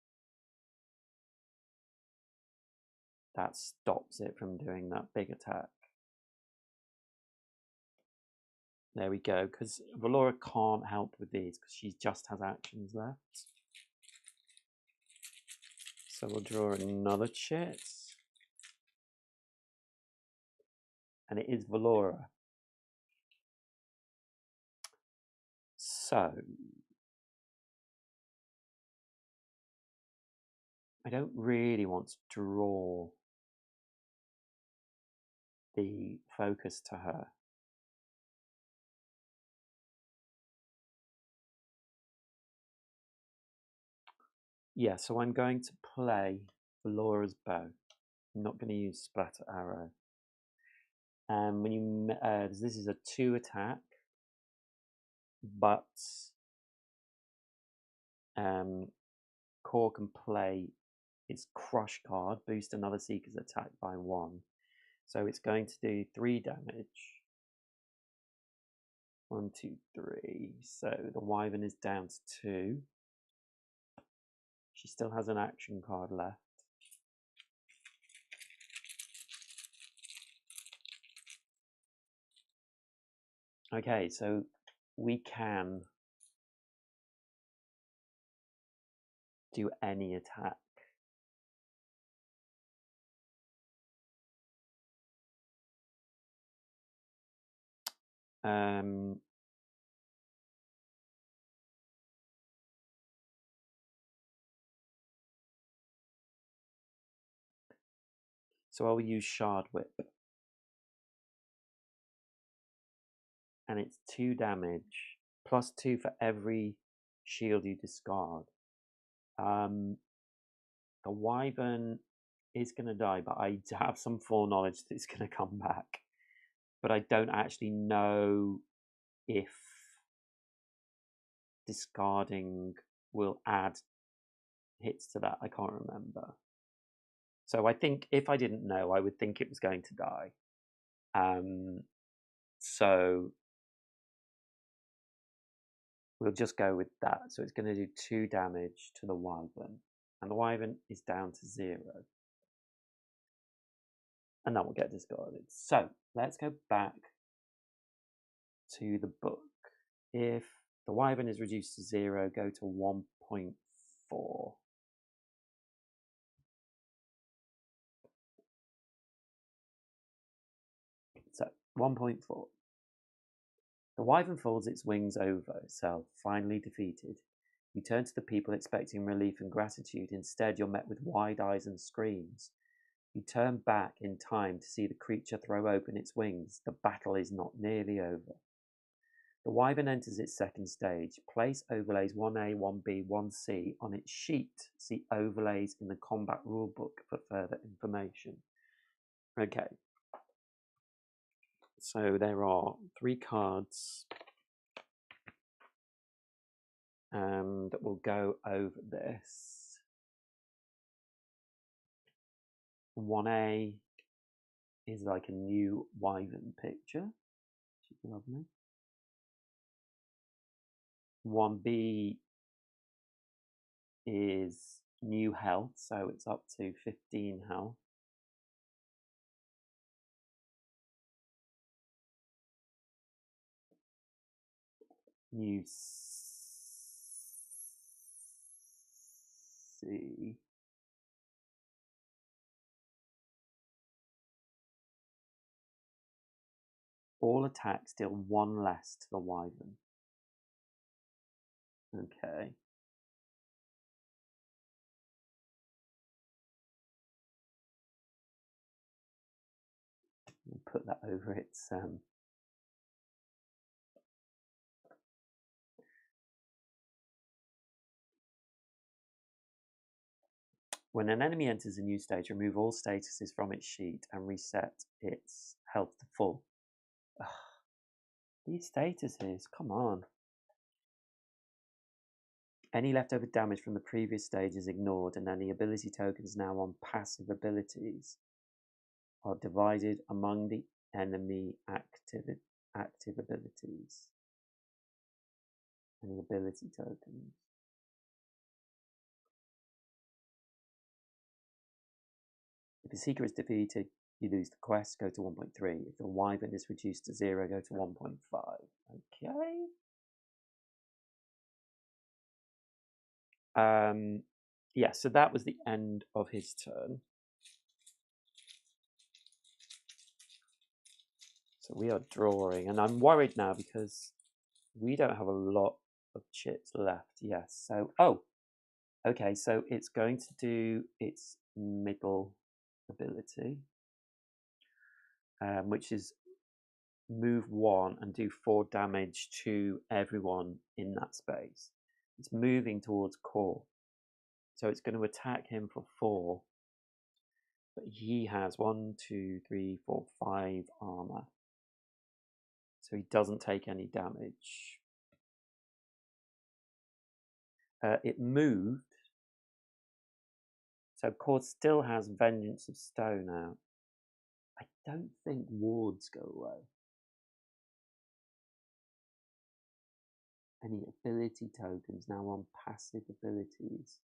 that stops it from doing that big attack. There we go, because Valora can't help with these because she just has actions left. So we'll draw another chit. And it is Valora. So I don't really want to draw the focus to her. Yeah, so I'm going to play Valora's bow. I'm not going to use Splatter Arrow. When you this is a 2 attack, but Core can play its Crush card, boost another Seeker's attack by 1. So it's going to do 3 damage. 1, 2, 3. So the Wyvern is down to 2. She still has an action card left. Okay, so we can do any attack. So I'll use Shard Whip. And it's 2 damage, plus 2 for every shield you discard. The Wyvern is going to die, but I have some foreknowledge that it's going to come back. But I don't actually know if discarding will add hits to that. I can't remember. So I think if I didn't know, I would think it was going to die. So we'll just go with that. So it's going to do 2 damage to the Wyvern. And the Wyvern is down to 0. And that will get discarded. So let's go back to the book. If the Wyvern is reduced to 0, go to 1.4. So 1.4. The Wyvern folds its wings over itself, finally defeated. You turn to the people expecting relief and gratitude. Instead, you're met with wide eyes and screams. You turn back in time to see the creature throw open its wings. The battle is not nearly over. The Wyvern enters its second stage. Place overlays 1A, 1B, 1C on its sheet. See overlays in the combat rulebook for further information. Okay. So there are 3 cards that will go over this. 1A is like a new Wyvern picture, which is lovely. 1B is new health, so it's up to 15 health. New C. All attacks deal 1 less to the Wyvern. Okay. We'll put that over its When an enemy enters a new stage, remove all statuses from its sheet and reset its health to full. Ugh. These statuses, come on. Any leftover damage from the previous stage is ignored, and any ability tokens now on passive abilities are divided among the enemy active abilities. Any ability tokens. If the Seeker is defeated, you lose the quest, go to 1.3. If the Wyvern is reduced to 0, go to 1.5. Okay. Yeah, so that was the end of his turn. So we are drawing, and I'm worried now because we don't have a lot of chips left. Yes, so, okay, so it's going to do its middle ability, which is move 1 and do 4 damage to everyone in that space. It's moving towards Core. So it's going to attack him for 4. But he has 1, 2, 3, 4, 5 armor. So he doesn't take any damage. It moved. So Cord still has Vengeance of Stone out. I don't think wards go away. Any ability tokens now on passive abilities.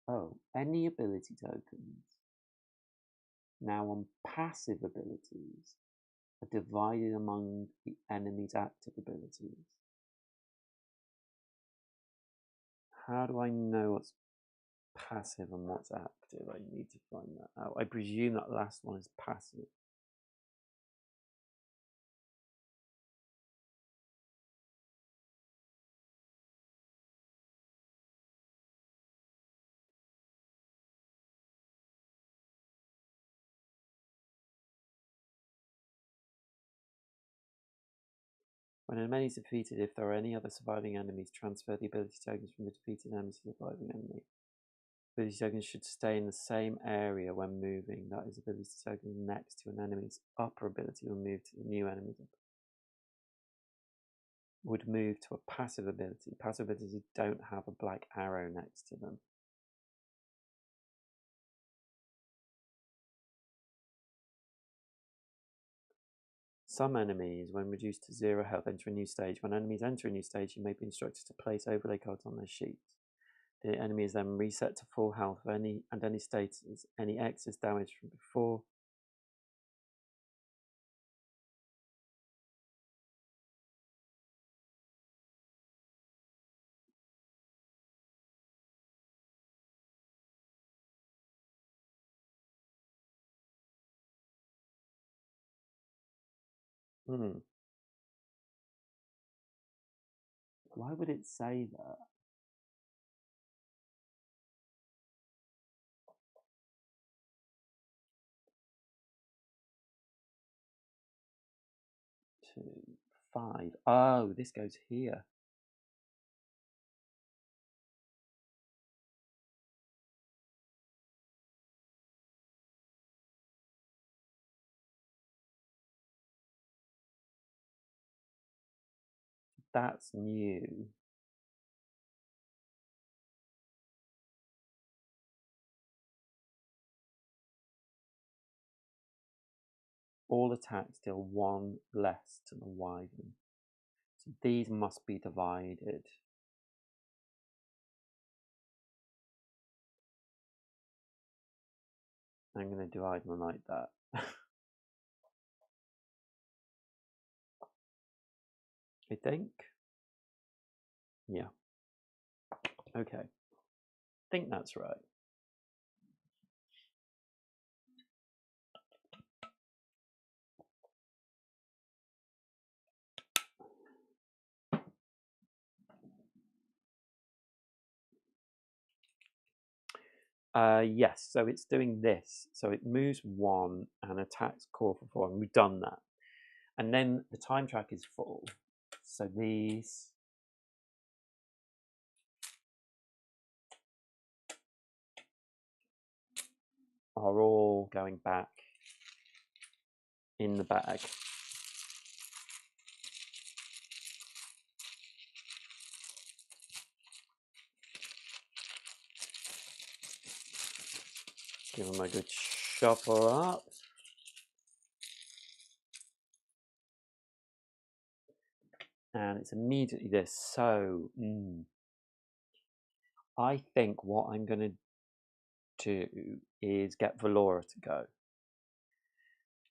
Oh, any ability tokens now on passive abilities are divided among the enemy's active abilities. How do I know what's passive and what's active? I need to find that out. I presume that last one is passive. When an enemy is defeated, if there are any other surviving enemies, transfer the ability tokens from the defeated enemy to the surviving enemy. Ability tokens should stay in the same area when moving. That is, ability tokens next to an enemy's upper ability will move to the new enemy's upper. Would move to a passive ability. Passive abilities don't have a black arrow next to them. Some enemies, when reduced to 0 health, enter a new stage. When enemies enter a new stage, you may be instructed to place overlay cards on their sheets. The enemy is then reset to full health and any status, any excess damage from before. Why would it say that? Two, 5. Oh, this goes here. That's new. All attacks deal 1 less to the wyvern. So these must be divided. I'm going to divide them like that. I think. Yeah. Okay. I think that's right. Yes, so it's doing this. So it moves 1 and attacks core for 4, and we've done that. And then the time track is full. So these are all going back in the bag. Give them a good shuffle up. And it's immediately this. So I think what I'm going to do is get Valora to go.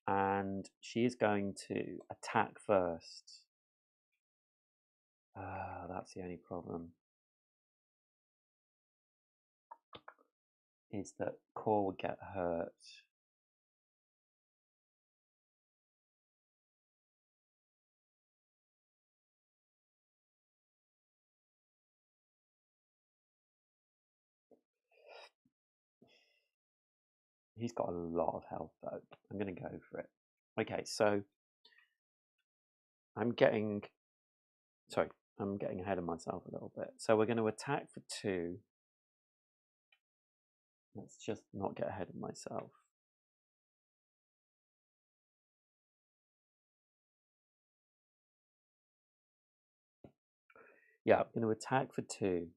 And she is going to attack first. That's the only problem. Is that Core would get hurt. He's got a lot of health though. I'm going to go for it. Okay, so I'm I'm getting ahead of myself a little bit. So we're going to attack for 2. Let's just not get ahead of myself. Yeah, I'm going to attack for 2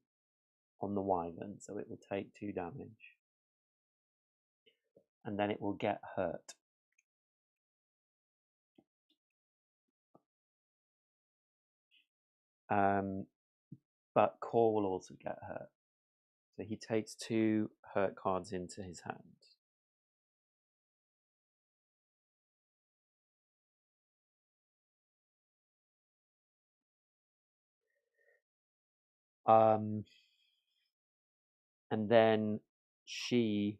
on the wyvern, so it will take 2 damage. And then it will get hurt. But Core will also get hurt. So he takes 2 hurt cards into his hand. And then she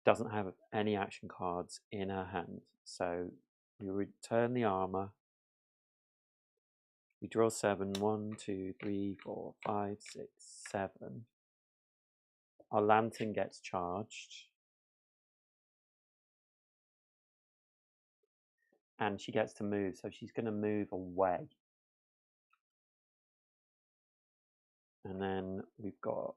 doesn't have any action cards in her hand. So we return the armor. We draw 7. 1, 2, 3, 4, 5, 6, 7. Our lantern gets charged. And she gets to move, so she's going to move away. And then we've got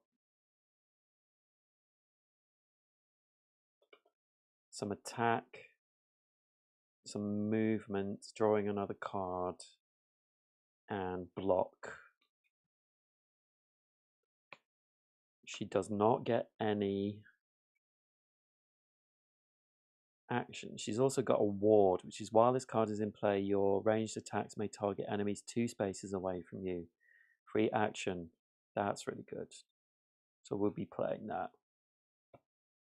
some attack, some movement, drawing another card, and block. She does not get any action. She's also got a ward, which is while this card is in play, your ranged attacks may target enemies 2 spaces away from you. Free action. That's really good. So we'll be playing that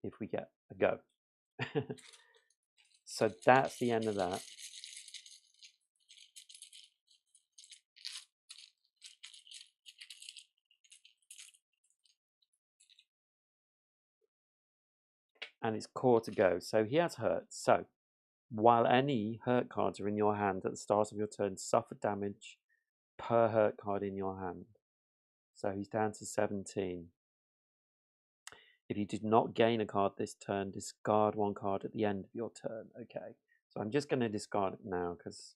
if we get a go. So that's the end of that. And it's Core to go. So he has hurt. So while any hurt cards are in your hand at the start of your turn, suffer damage per hurt card in your hand. So he's down to 17. If you did not gain a card this turn, discard 1 card at the end of your turn. Okay, so I'm just going to discard it now because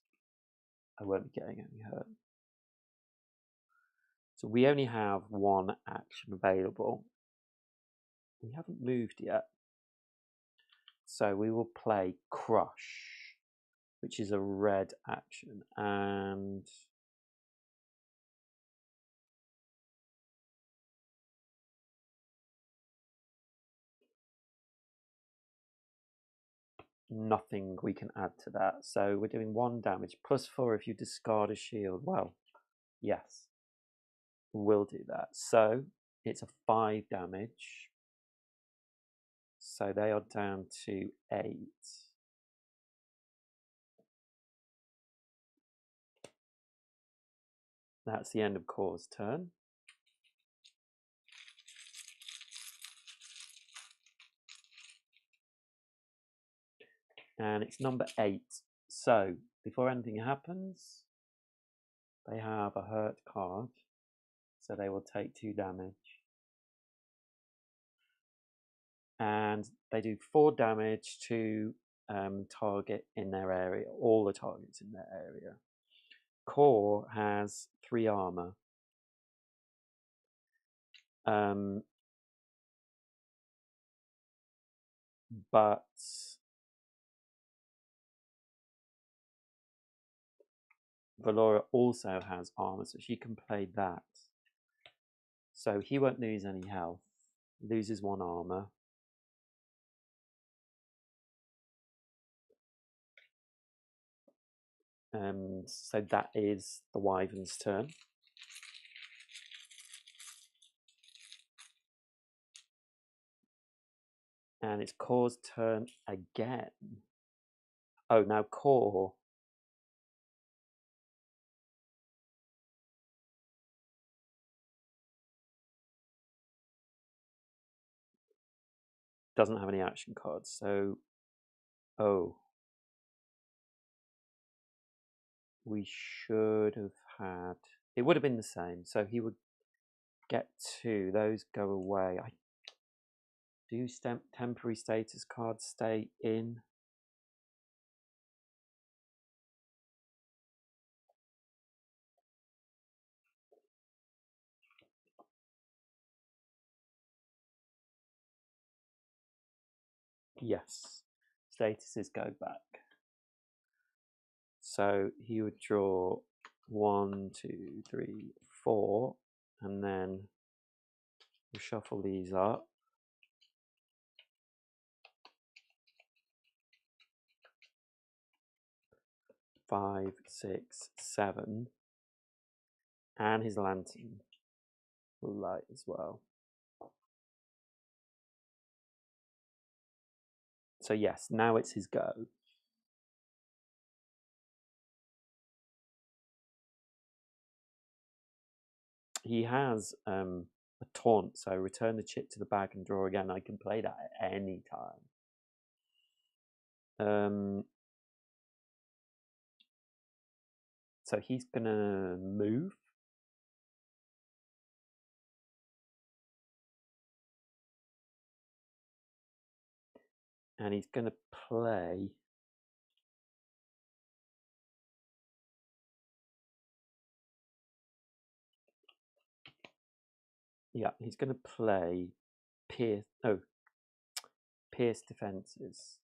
I won't be getting any hurt. So we only have 1 action available. We haven't moved yet. So we will play Crush, which is a red action. And nothing we can add to that. So we're doing 1 damage, +4 if you discard a shield. Well, yes, we'll do that. So it's a 5 damage. So they are down to 8. That's the end of Core's turn. And it's number 8. So before anything happens, they have a hurt card. So they will take 2 damage. And they do 4 damage to target in their area, all the targets in their area. Core has 3 armor. But Valora also has armor, so she can play that. So he won't lose any health. Loses 1 armor. So that is the Wyvern's turn. And it's Core's turn again. Oh, now Core doesn't have any action cards, so we should have had, it would have been the same, so he would get 2. Those go away. Do temporary status cards stay in? Yes, statuses go back. So he would draw 1, 2, 3, 4, and then we'll shuffle these up. Five, 6, 7, and his lantern will light as well. So yes, now it's his go. He has a taunt, so return the chip to the bag and draw again. I can play that at any time. So he's gonna move. And he's gonna play he's gonna play pierce defenses.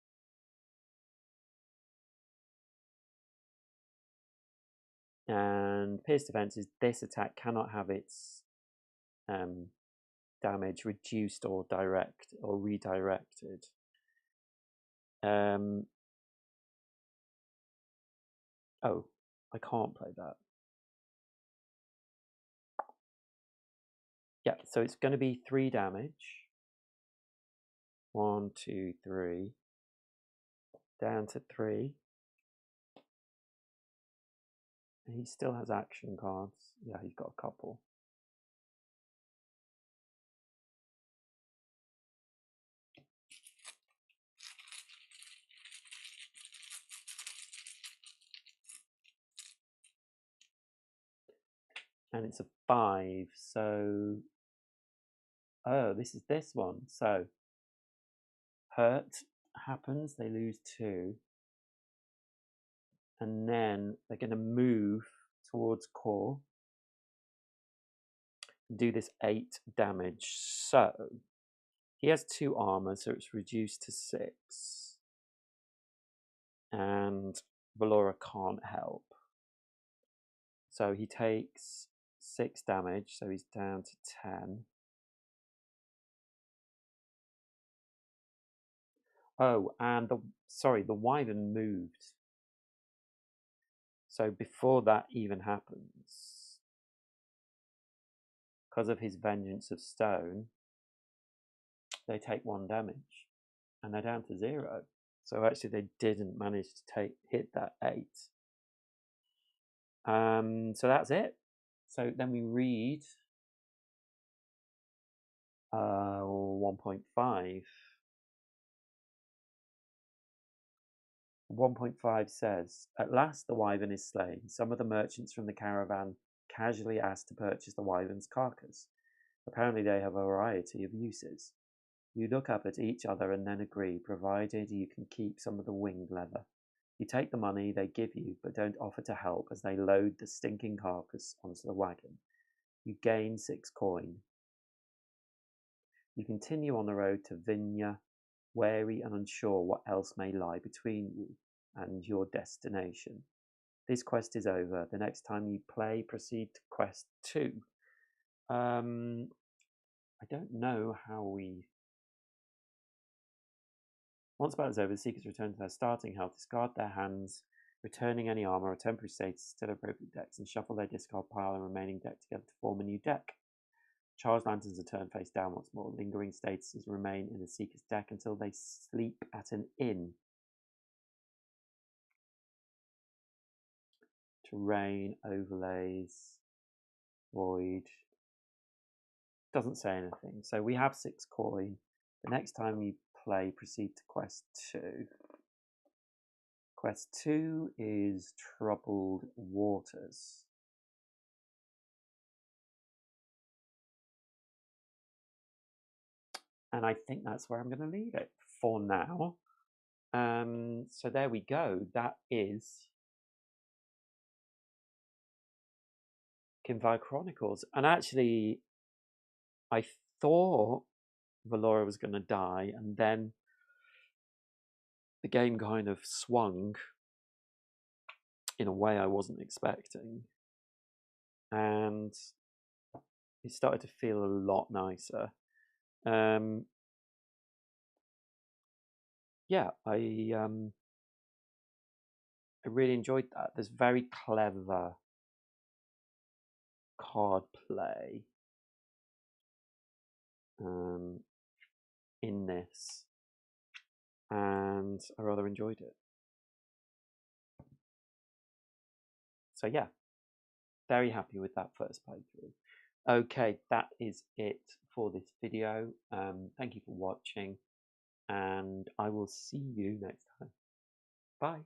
And pierce defenses, this attack cannot have its damage reduced or redirected. Oh, I can't play that. Yeah, so it's going to be 3 damage. 1, 2, 3. Down to 3. He still has action cards. Yeah, he's got a couple. And it's a 5, so... Oh, this is this one. So, hurt happens, they lose 2. And then they're going to move towards core. Do this 8 damage. So, he has 2 armor, so it's reduced to 6. And Valora can't help. So he takes 6 damage, so he's down to 10. Oh, and the wyvern moved. So before that even happens, because of his vengeance of stone, they take 1 damage, and they're down to 0. So actually they didn't manage to hit that 8. So that's it. So then we read 1.5. 1.5 says, "At last the wyvern is slain. Some of the merchants from the caravan casually asked to purchase the wyvern's carcass. Apparently they have a variety of uses. You look up at each other and then agree, provided you can keep some of the winged leather. You take the money they give you, but don't offer to help as they load the stinking carcass onto the wagon. You gain 6 coin. You continue on the road to Vinya, wary and unsure what else may lie between you and your destination. This quest is over. The next time you play, proceed to quest 2. I don't know how we... Once battle is over, the seekers return to their starting health, discard their hands, returning any armor or temporary status instead of appropriate decks, and shuffle their discard pile and remaining deck together to form a new deck. Charged lanterns are turned face down once more. Lingering statuses remain in the seeker's deck until they sleep at an inn. Terrain, overlays, void. Doesn't say anything. So we have 6 coin. The next time you play, proceed to quest 2. Quest 2 is Troubled Waters. And I think that's where I'm going to leave it for now. So there we go. That is KINFIRE Chronicles. And actually, I thought Valora was going to die, and then the game kind of swung in a way I wasn't expecting, and it started to feel a lot nicer. Yeah, I really enjoyed that. There's very clever card play in this, and I rather enjoyed it. So yeah, very happy with that first playthrough. Okay, that is it for this video. Thank you for watching, and I will see you next time. Bye.